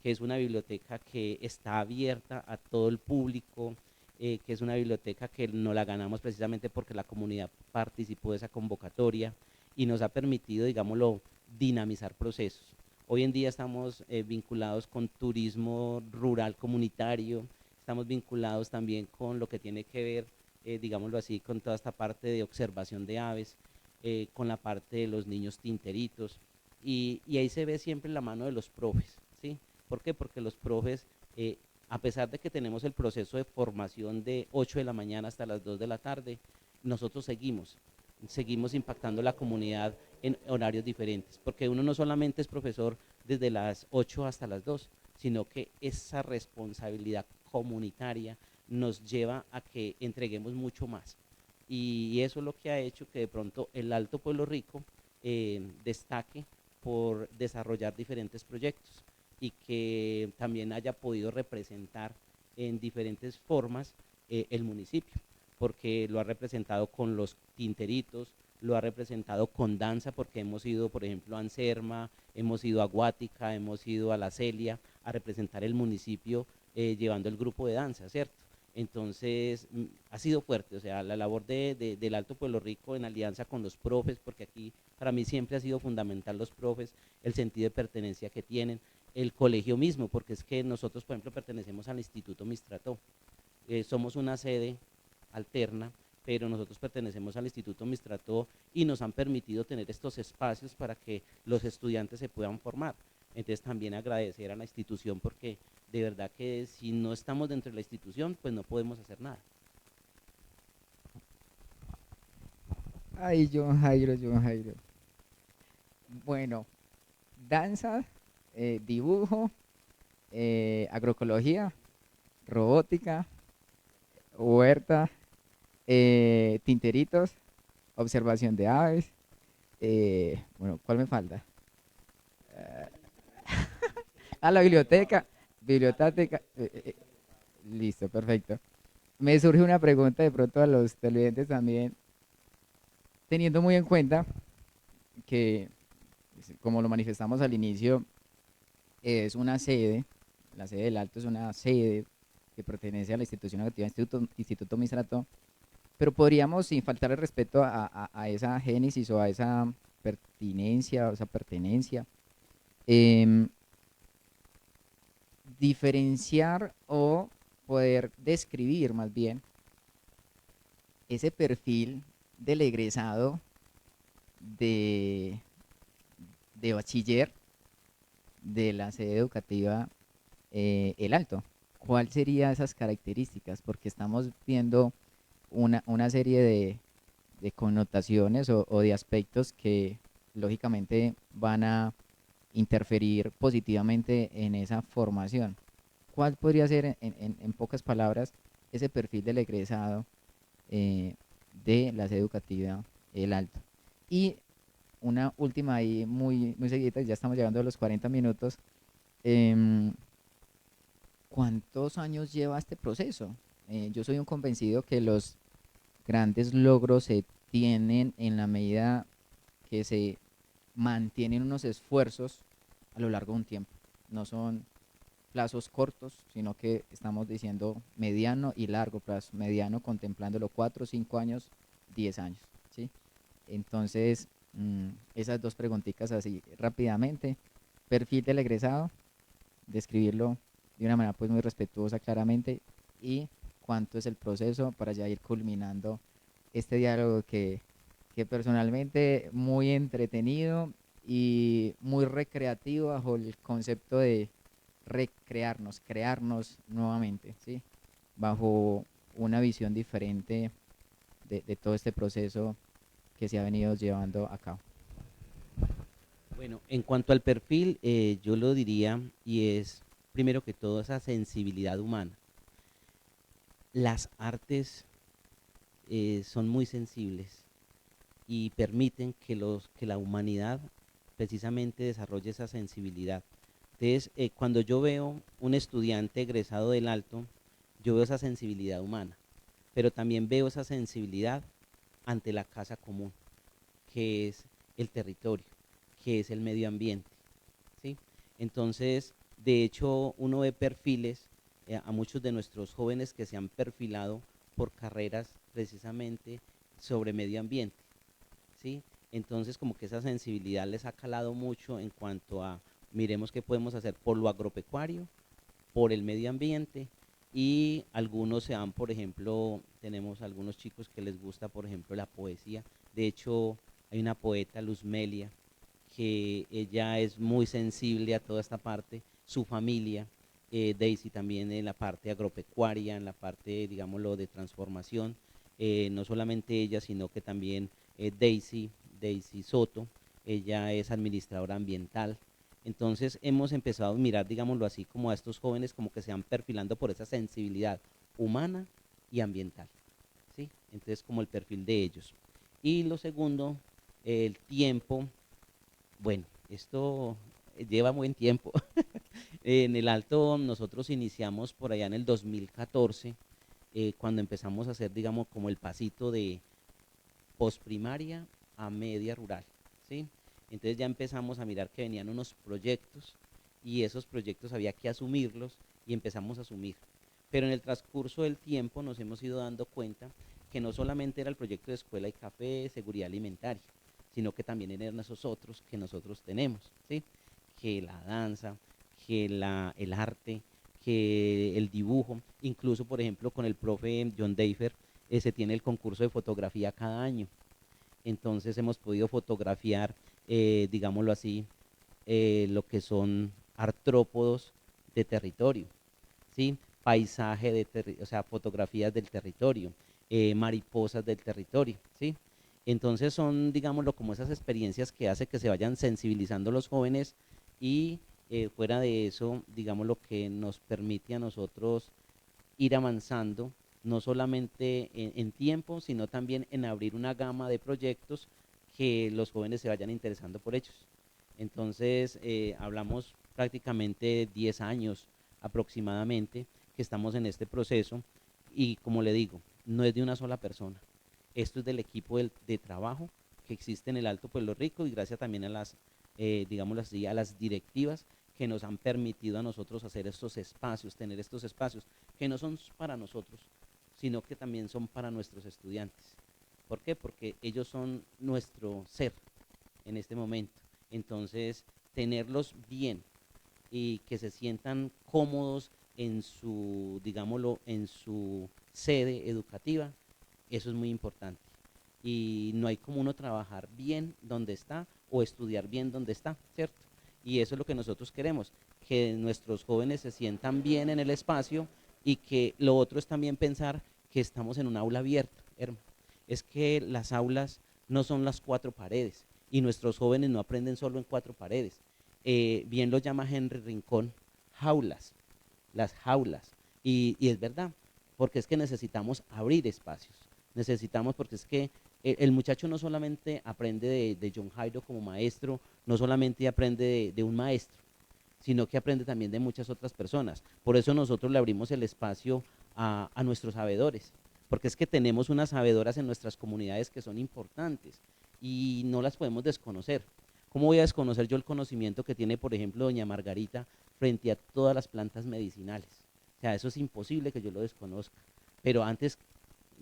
que es una biblioteca que está abierta a todo el público, que es una biblioteca que no la ganamos precisamente porque la comunidad participó de esa convocatoria y nos ha permitido, digámoslo, dinamizar procesos. Hoy en día estamos vinculados con turismo rural comunitario, estamos vinculados también con lo que tiene que ver, digámoslo así, con toda esta parte de observación de aves, con la parte de los niños tinteritos, y ahí se ve siempre la mano de los profes, ¿sí? ¿Por qué? Porque los profes, a pesar de que tenemos el proceso de formación de 8 de la mañana hasta las 2 de la tarde, nosotros seguimos impactando la comunidad en horarios diferentes, porque uno no solamente es profesor desde las 8 hasta las 2, sino que esa responsabilidad comunitaria nos lleva a que entreguemos mucho más. Y eso es lo que ha hecho que de pronto el Alto Pueblo Rico destaque por desarrollar diferentes proyectos y que también haya podido representar en diferentes formas el municipio, porque lo ha representado con los tinteritos, lo ha representado con danza, porque hemos ido, por ejemplo, a Anserma, hemos ido a Guática, hemos ido a La Celia, a representar el municipio llevando el grupo de danza, ¿cierto? Entonces, ha sido fuerte, o sea, la labor del Alto Pueblo Rico en alianza con los profes, porque aquí para mí siempre ha sido fundamental los profes, el sentido de pertenencia que tienen, el colegio mismo, porque es que nosotros, por ejemplo, pertenecemos al Instituto Mistrató, somos una sede alterna, pero nosotros pertenecemos al Instituto Mistrató y nos han permitido tener estos espacios para que los estudiantes se puedan formar. Entonces también agradecer a la institución porque de verdad que si no estamos dentro de la institución, pues no podemos hacer nada. Ay, John Jairo, John Jairo. Bueno, danza, dibujo, agroecología, robótica, huerta, tinteritos, observación de aves. Bueno, ¿cuál me falta? La biblioteca. Biblioteca. Listo, perfecto. Me surge una pregunta de pronto a los televidentes también, teniendo muy en cuenta que, pues, como lo manifestamos al inicio, es una sede, la sede del Alto es una sede que pertenece a la institución educativa Instituto Mistrato, pero podríamos, sin faltar el respeto a esa génesis o a esa pertinencia o esa pertenencia, em, diferenciar o poder describir más bien ese perfil del egresado de, de bachiller de la sede educativa El Alto. ¿Cuál serían esas características? Porque estamos viendo una serie de connotaciones o de aspectos que lógicamente van a interferir positivamente en esa formación. ¿Cuál podría ser, en pocas palabras, ese perfil del egresado eh, de la sede educativa El Alto? Y una última ahí muy seguida, ya estamos llegando a los 40 minutos. em, ¿Cuántos años lleva este proceso? Yo soy un convencido que los grandes logros se tienen en la medida que se mantienen unos esfuerzos a lo largo de un tiempo. No son plazos cortos, sino que estamos diciendo mediano y largo plazo. Mediano contemplándolo 4, 5 años, 10 años, ¿sí? Entonces, esas dos preguntitas así rápidamente. Perfil del egresado, describirlo de una manera pues muy respetuosa claramente, y cuánto es el proceso para ya ir culminando este diálogo que personalmente muy entretenido y muy recreativo bajo el concepto de recrearnos, crearnos nuevamente, ¿sí? Bajo una visión diferente de todo este proceso que se ha venido llevando a cabo. Bueno, en cuanto al perfil, yo lo diría, y es primero que todo esa sensibilidad humana. Las artes son muy sensibles y permiten que la humanidad precisamente desarrolle esa sensibilidad. Entonces, cuando yo veo un estudiante egresado del Alto, yo veo esa sensibilidad humana, pero también veo esa sensibilidad ante la casa común, que es el territorio, que es el medio ambiente, ¿sí? Entonces, de hecho, uno ve perfiles a muchos de nuestros jóvenes que se han perfilado por carreras precisamente sobre medio ambiente, ¿sí? Entonces, como que esa sensibilidad les ha calado mucho en cuanto a, miremos qué podemos hacer por lo agropecuario, por el medio ambiente, y algunos se van, por ejemplo, tenemos algunos chicos que les gusta, por ejemplo, la poesía. De hecho, hay una poeta, Luz Melia, que ella es muy sensible a toda esta parte, su familia, Daisy también en la parte agropecuaria, en la parte, digámoslo, de transformación, no solamente ella, sino que también Daisy Soto, ella es administradora ambiental. Entonces hemos empezado a mirar, digámoslo así, como a estos jóvenes como que se van perfilando por esa sensibilidad humana y ambiental, ¿sí? Entonces como el perfil de ellos. Y lo segundo, el tiempo. Bueno, esto lleva buen tiempo. En el Alto nosotros iniciamos por allá en el 2014, cuando empezamos a hacer, digamos, como el pasito de posprimaria a media rural, ¿sí? Entonces ya empezamos a mirar que venían unos proyectos y esos proyectos había que asumirlos y empezamos a asumir. Pero en el transcurso del tiempo nos hemos ido dando cuenta que no solamente era el proyecto de escuela y café, seguridad alimentaria, sino que también eran esos otros que nosotros tenemos, ¿sí? Que la danza, el arte, que el dibujo, incluso por ejemplo con el profe John Deifer, se tiene el concurso de fotografía cada año. Entonces hemos podido fotografiar, digámoslo así, lo que son artrópodos de territorio, ¿sí? Paisaje o sea, fotografías del territorio, mariposas del territorio, ¿sí? Entonces son, digámoslo, como esas experiencias que hace que se vayan sensibilizando los jóvenes y fuera de eso, digamos, lo que nos permite a nosotros ir avanzando, no solamente en tiempo, sino también en abrir una gama de proyectos que los jóvenes se vayan interesando por ellos. Entonces, hablamos prácticamente 10 años aproximadamente que estamos en este proceso y como le digo, no es de una sola persona. Esto es del equipo de trabajo que existe en el Alto Pueblo Rico y gracias también a las, digámoslo así, a las directivas que nos han permitido a nosotros hacer estos espacios, tener estos espacios, que no son para nosotros, sino que también son para nuestros estudiantes. ¿Por qué? Porque ellos son nuestro ser en este momento. Entonces, tenerlos bien y que se sientan cómodos en su, digámoslo, en su sede educativa, eso es muy importante. Y no hay como uno trabajar bien donde está o estudiar bien donde está, ¿cierto? Y eso es lo que nosotros queremos, que nuestros jóvenes se sientan bien en el espacio y que lo otro es también pensar que estamos en un aula abierta, hermano. Es que las aulas no son las cuatro paredes y nuestros jóvenes no aprenden solo en cuatro paredes. Bien lo llama Henry Rincón, jaulas, las jaulas. Y es verdad, porque es que necesitamos abrir espacios. Necesitamos, porque es que el muchacho no solamente aprende de John Jairo como maestro, no solamente aprende de un maestro, sino que aprende también de muchas otras personas. Por eso nosotros le abrimos el espacio a nuestros sabedores, porque es que tenemos unas sabedoras en nuestras comunidades que son importantes y no las podemos desconocer. ¿Cómo voy a desconocer yo el conocimiento que tiene, por ejemplo, doña Margarita frente a todas las plantas medicinales? O sea, eso es imposible que yo lo desconozca. Pero antes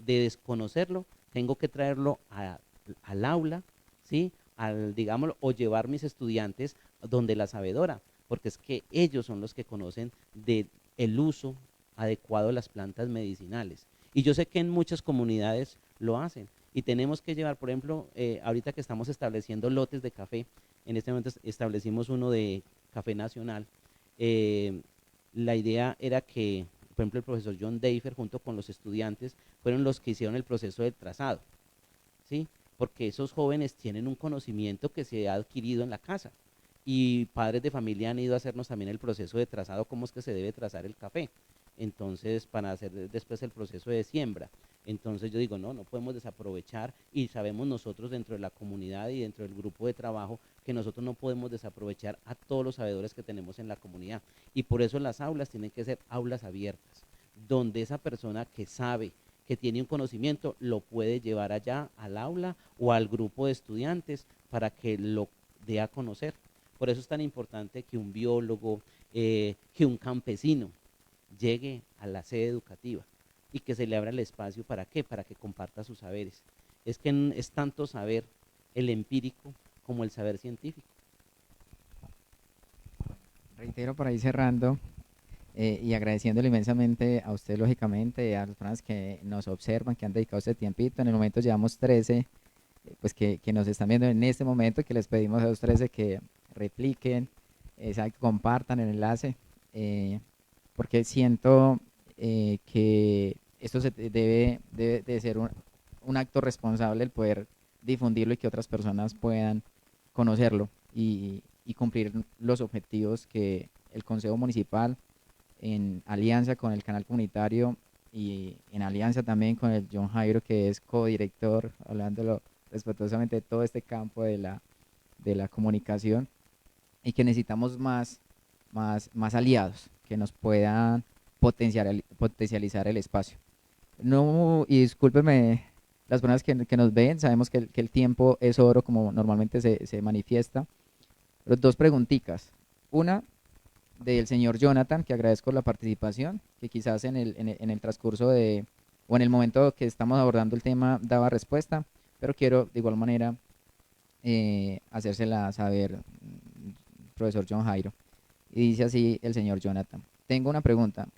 de desconocerlo, tengo que traerlo al aula, ¿sí? Digámoslo, o llevar mis estudiantes donde la sabedora, porque es que ellos son los que conocen del uso adecuado de las plantas medicinales. Y yo sé que en muchas comunidades lo hacen. Y tenemos que llevar, por ejemplo, ahorita que estamos estableciendo lotes de café, en este momento establecimos uno de café nacional, eh, la idea era que, por ejemplo, el profesor John Dafer junto con los estudiantes fueron los que hicieron el proceso del trazado, ¿sí? Porque esos jóvenes tienen un conocimiento que se ha adquirido en la casa y padres de familia han ido a hacernos también el proceso de trazado, cómo es que se debe trazar el café. Entonces, para hacer después el proceso de siembra. Entonces yo digo, no, no podemos desaprovechar y sabemos nosotros dentro de la comunidad y dentro del grupo de trabajo que nosotros no podemos desaprovechar a todos los sabedores que tenemos en la comunidad. Y por eso las aulas tienen que ser aulas abiertas, donde esa persona que sabe, que tiene un conocimiento, lo puede llevar allá al aula o al grupo de estudiantes para que lo dé a conocer. Por eso es tan importante que un biólogo, que un campesino llegue a la sede educativa y que se le abra el espacio. ¿Para qué? Para que comparta sus saberes. Es que es tanto saber el empírico como el saber científico. Reitero para ir cerrando y agradeciéndole inmensamente a usted, lógicamente, a las personas que nos observan, que han dedicado este tiempito. En el momento llevamos 13, pues que nos están viendo en este momento, que les pedimos a los 13 que repliquen, compartan el enlace, porque siento que esto debe de ser un acto responsable el poder difundirlo y que otras personas puedan conocerlo y cumplir los objetivos que el Consejo Municipal, en alianza con el canal comunitario y en alianza también con el John Jairo, que es codirector, hablándolo respetuosamente de todo este campo de la comunicación, y que necesitamos más aliados que nos puedan potencializar el espacio. No, y discúlpeme las personas que nos ven, sabemos que el tiempo es oro como normalmente se manifiesta. Pero dos preguntitas. Una, del señor Jonathan, que agradezco la participación, que quizás en el transcurso o en el momento que estamos abordando el tema daba respuesta, pero quiero de igual manera hacérsela saber, profesor John Jairo. Y dice así el señor Jonathan. Tengo una pregunta.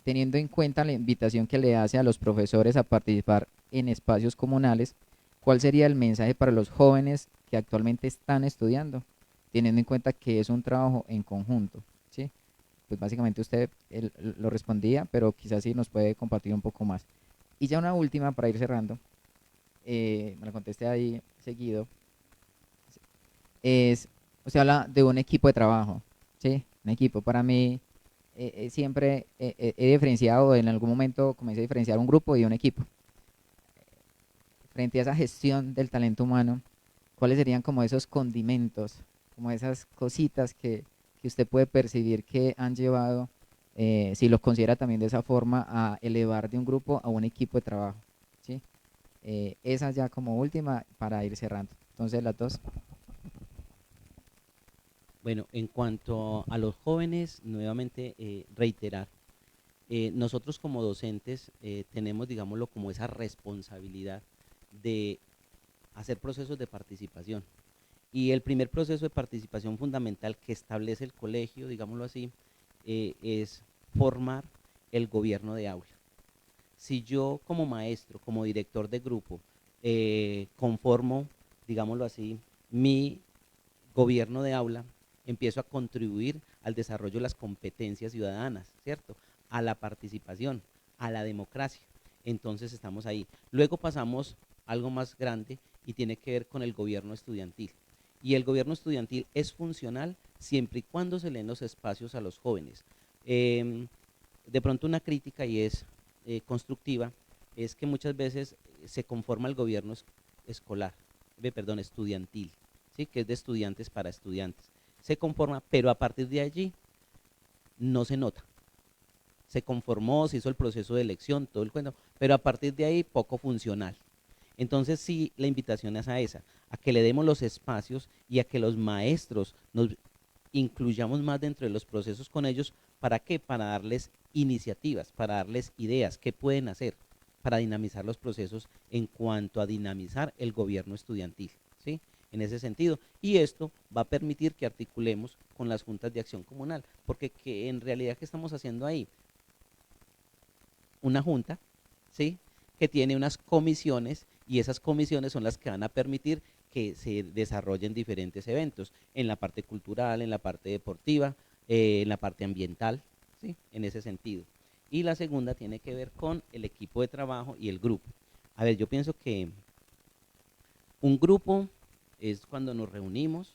Teniendo en cuenta la invitación que le hace a los profesores a participar en espacios comunales, ¿cuál sería el mensaje para los jóvenes que actualmente están estudiando? Teniendo en cuenta que es un trabajo en conjunto, ¿sí? Pues básicamente usted lo respondía, pero quizás sí nos puede compartir un poco más. Y ya una última para ir cerrando, me la contesté ahí seguido, es, usted habla de un equipo de trabajo, ¿sí? Un equipo. Para mí, siempre he diferenciado, en algún momento comencé a diferenciar un grupo y un equipo. Frente a esa gestión del talento humano, ¿cuáles serían como esos condimentos, como esas cositas que usted puede percibir que han llevado, si lo considera también de esa forma, a elevar de un grupo a un equipo de trabajo? ¿Sí? Esa ya como última para ir cerrando. Entonces las dos. Bueno, en cuanto a los jóvenes, nuevamente reiterar, nosotros como docentes tenemos, digámoslo, como esa responsabilidad de hacer procesos de participación. Y el primer proceso de participación fundamental que establece el colegio, digámoslo así, es formar el gobierno de aula. Si yo como maestro, como director de grupo, conformo, digámoslo así, mi gobierno de aula, empiezo a contribuir al desarrollo de las competencias ciudadanas, ¿cierto? A la participación, a la democracia. Entonces estamos ahí. Luego pasamos a algo más grande y tiene que ver con el gobierno estudiantil. Y el gobierno estudiantil es funcional siempre y cuando se leen los espacios a los jóvenes. De pronto una crítica y es constructiva, es que muchas veces se conforma el gobierno escolar, estudiantil, ¿sí? Que es de estudiantes para estudiantes. Se conforma, pero a partir de allí no se nota. Se conformó, se hizo el proceso de elección, todo el cuento, pero a partir de ahí poco funcional. Entonces sí, la invitación es a esa, a que le demos los espacios y a que los maestros nos incluyamos más dentro de los procesos con ellos. ¿Para qué? Para darles iniciativas, para darles ideas, qué pueden hacer para dinamizar los procesos en cuanto a dinamizar el gobierno estudiantil, ¿sí? En ese sentido. Y esto va a permitir que articulemos con las juntas de acción comunal, porque que en realidad, ¿qué estamos haciendo ahí? Una junta, ¿sí? Que tiene unas comisiones y esas comisiones son las que van a permitir que se desarrollen diferentes eventos en la parte cultural, en la parte deportiva, en la parte ambiental, ¿sí? En ese sentido. Y la segunda tiene que ver con el equipo de trabajo y el grupo. A ver, yo pienso que un grupo es cuando nos reunimos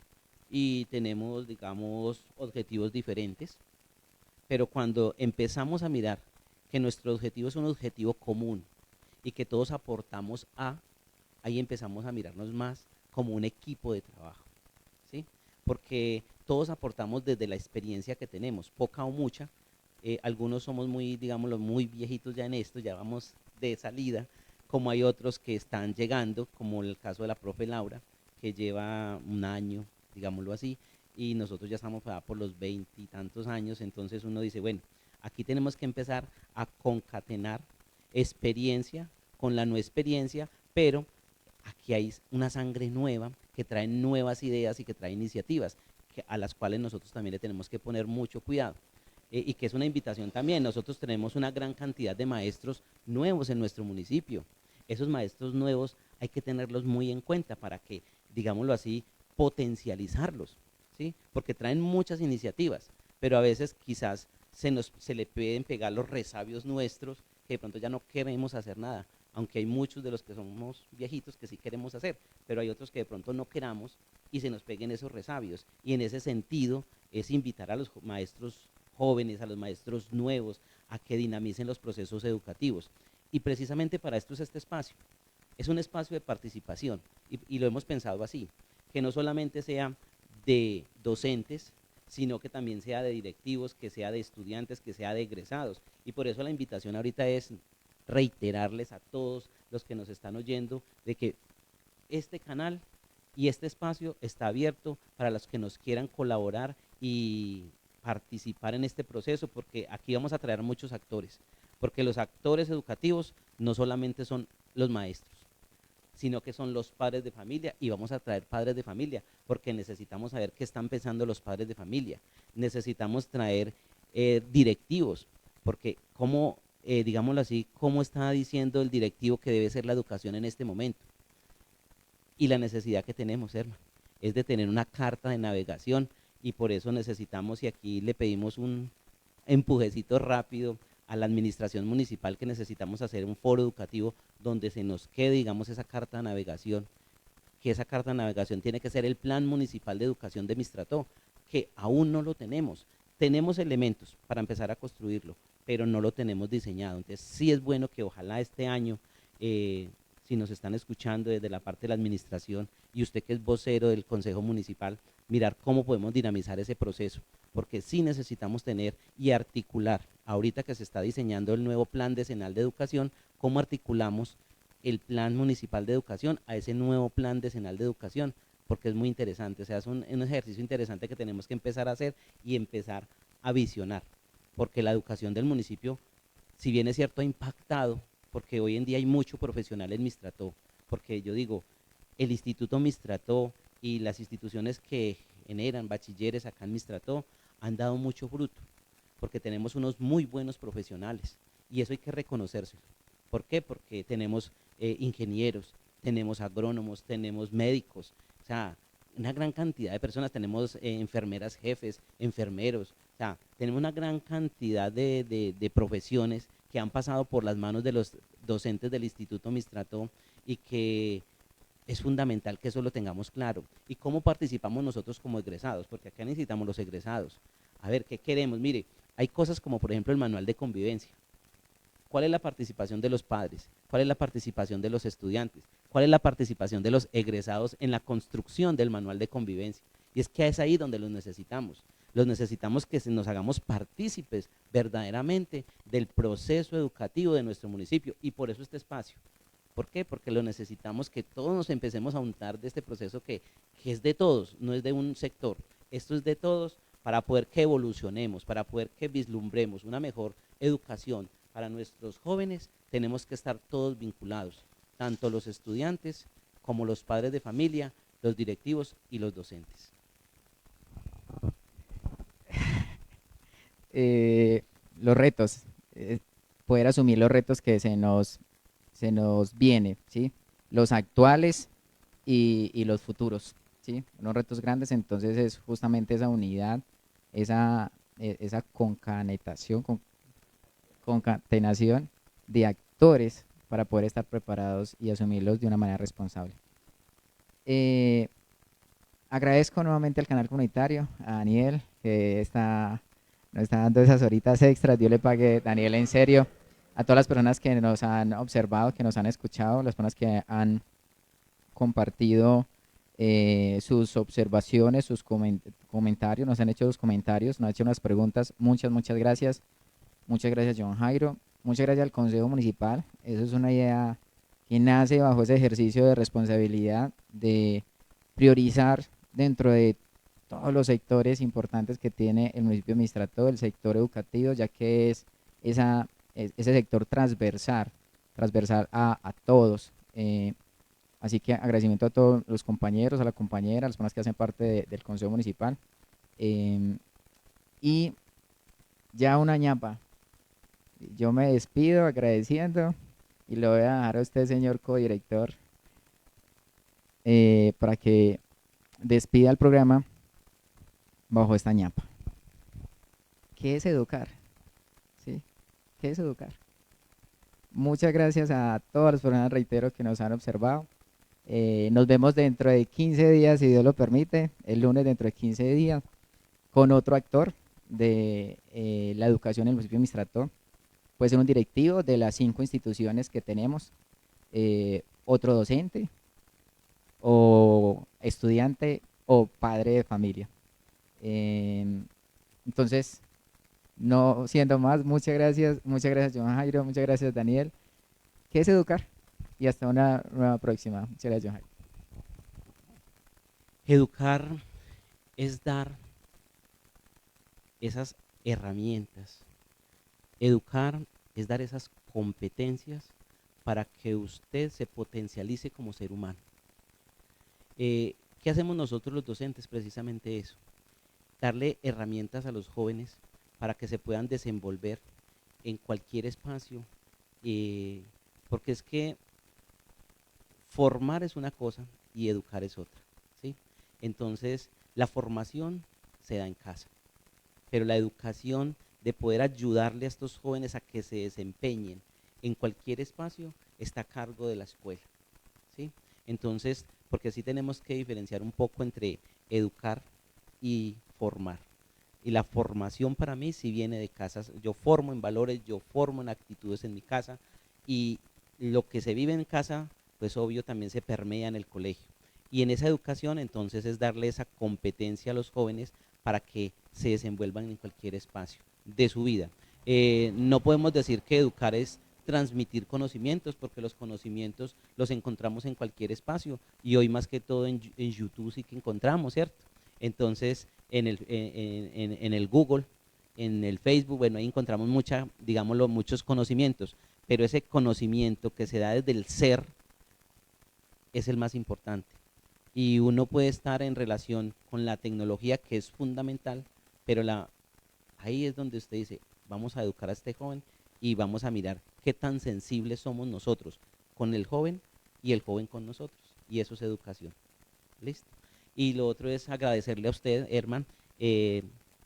y tenemos, digamos, objetivos diferentes, pero cuando empezamos a mirar que nuestro objetivo es un objetivo común y que todos aportamos ahí empezamos a mirarnos más como un equipo de trabajo, ¿sí? Porque todos aportamos desde la experiencia que tenemos, poca o mucha. Algunos somos muy, digámoslo, muy viejitos ya en esto, ya vamos de salida, como hay otros que están llegando, como el caso de la profe Laura, que lleva un año, digámoslo así, y nosotros ya estamos por los 20 y tantos años. Entonces uno dice, bueno, aquí tenemos que empezar a concatenar experiencia con la no experiencia, pero aquí hay una sangre nueva que trae nuevas ideas y que trae iniciativas a las cuales nosotros también le tenemos que poner mucho cuidado. Y que es una invitación también. Nosotros tenemos una gran cantidad de maestros nuevos en nuestro municipio. Esos maestros nuevos hay que tenerlos muy en cuenta para que, digámoslo así, potencializarlos, ¿sí? Porque traen muchas iniciativas, pero a veces quizás se le pueden pegar los resabios nuestros, que de pronto ya no queremos hacer nada, aunque hay muchos de los que somos viejitos que sí queremos hacer, pero hay otros que de pronto no queramos y se nos peguen esos resabios. Y en ese sentido es invitar a los maestros jóvenes, a los maestros nuevos, a que dinamicen los procesos educativos. Y precisamente para esto es este espacio. Es un espacio de participación y lo hemos pensado así, que no solamente sea de docentes, sino que también sea de directivos, que sea de estudiantes, que sea de egresados. Y por eso la invitación ahorita es reiterarles a todos los que nos están oyendo de que este canal y este espacio está abierto para los que nos quieran colaborar y participar en este proceso, porque aquí vamos a traer muchos actores, porque los actores educativos no solamente son los maestros, sino que son los padres de familia, y vamos a traer padres de familia, porque necesitamos saber qué están pensando los padres de familia. Necesitamos traer directivos, porque como, digámoslo así, cómo está diciendo el directivo que debe ser la educación en este momento. Y la necesidad que tenemos, hermano, es de tener una carta de navegación, y por eso necesitamos, y aquí le pedimos un empujecito rápido a la administración municipal, que necesitamos hacer un foro educativo donde se nos quede, digamos, esa carta de navegación, que esa carta de navegación tiene que ser el Plan Municipal de Educación de Mistrató, que aún no lo tenemos. Tenemos elementos para empezar a construirlo, pero no lo tenemos diseñado. Entonces sí es bueno que ojalá este año, si nos están escuchando desde la parte de la administración y usted que es vocero del Consejo Municipal, mirar cómo podemos dinamizar ese proceso, porque sí necesitamos tener y articular, ahorita que se está diseñando el nuevo plan decenal de educación, cómo articulamos el plan municipal de educación a ese nuevo plan decenal de educación, porque es muy interesante. O sea, es un ejercicio interesante que tenemos que empezar a hacer y empezar a visionar, porque la educación del municipio, si bien es cierto, ha impactado, porque hoy en día hay mucho profesional en Mistrató, porque yo digo, el Instituto Mistrató y las instituciones que generan bachilleres acá en Mistrató han dado mucho fruto, porque tenemos unos muy buenos profesionales, y eso hay que reconocérselo. ¿Por qué? Porque tenemos ingenieros, tenemos agrónomos, tenemos médicos, o sea, una gran cantidad de personas, tenemos enfermeras jefes, enfermeros, o sea, tenemos una gran cantidad de profesiones que han pasado por las manos de los docentes del Instituto Mistrató, y que es fundamental que eso lo tengamos claro. ¿Y cómo participamos nosotros como egresados? Porque acá necesitamos los egresados. A ver, ¿qué queremos? Mire, hay cosas como por ejemplo el manual de convivencia. ¿Cuál es la participación de los padres? ¿Cuál es la participación de los estudiantes? ¿Cuál es la participación de los egresados en la construcción del manual de convivencia? Y es que es ahí donde los necesitamos. los necesitamos que nos hagamos partícipes verdaderamente del proceso educativo de nuestro municipio, y por eso este espacio. ¿Por qué? Porque lo necesitamos, que todos nos empecemos a untar de este proceso que es de todos, no es de un sector. Esto es de todos, para poder que evolucionemos, para poder que vislumbremos una mejor educación para nuestros jóvenes. Tenemos que estar todos vinculados, tanto los estudiantes como los padres de familia, los directivos y los docentes. Eh, los retos, poder asumir los retos que se nos viene, ¿sí? Los actuales y los futuros, ¿sí? Unos retos grandes, entonces es justamente esa unidad, esa concatenación de actores para poder estar preparados y asumirlos de una manera responsable. Eh, Agradezco nuevamente al canal comunitario, a Daniel, que nos está dando esas horitas extras. Dios le pague, Daniel, en serio. A todas las personas que nos han observado, que nos han escuchado, las personas que han compartido sus observaciones, sus comentarios, nos han hecho sus comentarios, nos han hecho unas preguntas. Muchas gracias. Muchas gracias, John Jairo. Muchas gracias al Consejo Municipal. Eso es una idea que nace bajo ese ejercicio de responsabilidad de priorizar dentro de todos los sectores importantes que tiene el municipio administrativo, el sector educativo, ya que es ese sector transversal a todos. Así que agradecimiento a todos los compañeros, a la compañera, a las personas que hacen parte del Consejo Municipal. Y ya una ñapa. Yo me despido agradeciendo y lo voy a dejar a usted, señor codirector, para que despida el programa bajo esta ñapa. ¿Qué es educar? ¿Sí? ¿Qué es educar? Muchas gracias a todas las personas, reitero, que nos han observado. Nos vemos dentro de 15 días, si Dios lo permite, el lunes dentro de 15 días, con otro actor de la educación en el municipio de Mistrato. Puede ser un directivo de las 5 instituciones que tenemos, otro docente, o estudiante, o padre de familia. Entonces, no siendo más, muchas gracias, Johan Jairo, muchas gracias, Daniel. ¿Qué es educar? Y hasta una nueva próxima. Muchas gracias, Johan Jairo. Educar es dar esas herramientas. Educar es dar esas competencias para que usted se potencialice como ser humano. ¿Qué hacemos nosotros los docentes? Precisamente eso, darle herramientas a los jóvenes para que se puedan desenvolver en cualquier espacio, porque es que formar es una cosa y educar es otra, ¿sí? Entonces, la formación se da en casa, pero la educación, de poder ayudarle a estos jóvenes a que se desempeñen en cualquier espacio, está a cargo de la escuela, ¿sí? Entonces, porque sí tenemos que diferenciar un poco entre educar y formar. Y la formación para mí sí viene de casas. Yo formo en valores, yo formo en actitudes en mi casa, y lo que se vive en casa, pues obvio también se permea en el colegio. Y en esa educación entonces es darle esa competencia a los jóvenes para que se desenvuelvan en cualquier espacio de su vida. No podemos decir que educar es transmitir conocimientos, porque los conocimientos los encontramos en cualquier espacio, y hoy más que todo en YouTube sí que encontramos, ¿cierto? Entonces, en el Google, en el Facebook, bueno, ahí encontramos digámoslo, muchos conocimientos, pero ese conocimiento que se da desde el ser es el más importante. Y uno puede estar en relación con la tecnología, que es fundamental, pero ahí es donde usted dice, vamos a educar a este joven y vamos a mirar qué tan sensibles somos nosotros con el joven y el joven con nosotros. Y eso es educación. ¿Listo? Y lo otro es agradecerle a usted, Herman.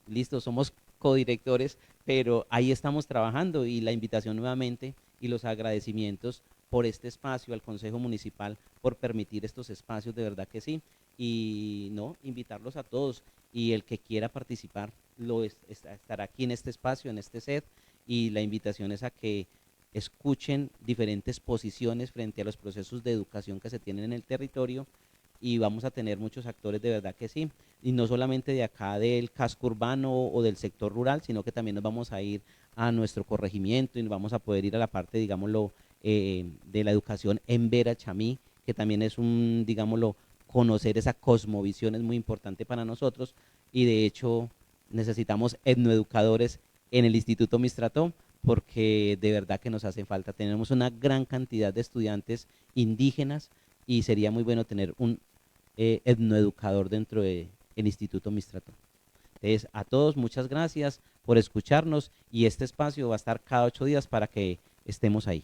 Listo, somos codirectores, pero ahí estamos trabajando, y la invitación nuevamente y los agradecimientos por este espacio al Consejo Municipal por permitir estos espacios, de verdad que sí. Y no, invitarlos a todos, y el que quiera participar estará aquí en este espacio, en este set, y la invitación es a que escuchen diferentes posiciones frente a los procesos de educación que se tienen en el territorio, y vamos a tener muchos actores de verdad que sí, y no solamente de acá del casco urbano o del sector rural, sino que también nos vamos a ir a nuestro corregimiento y nos vamos a poder ir a la parte, digámoslo, de la educación en Vera Chamí, que también es un, digámoslo, conocer esa cosmovisión es muy importante para nosotros y de hecho necesitamos etnoeducadores en el Instituto Mistrató porque de verdad que nos hace falta. Tenemos una gran cantidad de estudiantes indígenas y sería muy bueno tener un etnoeducador dentro del Instituto Mistrató. Entonces, a todos muchas gracias por escucharnos y este espacio va a estar cada 8 días para que estemos ahí.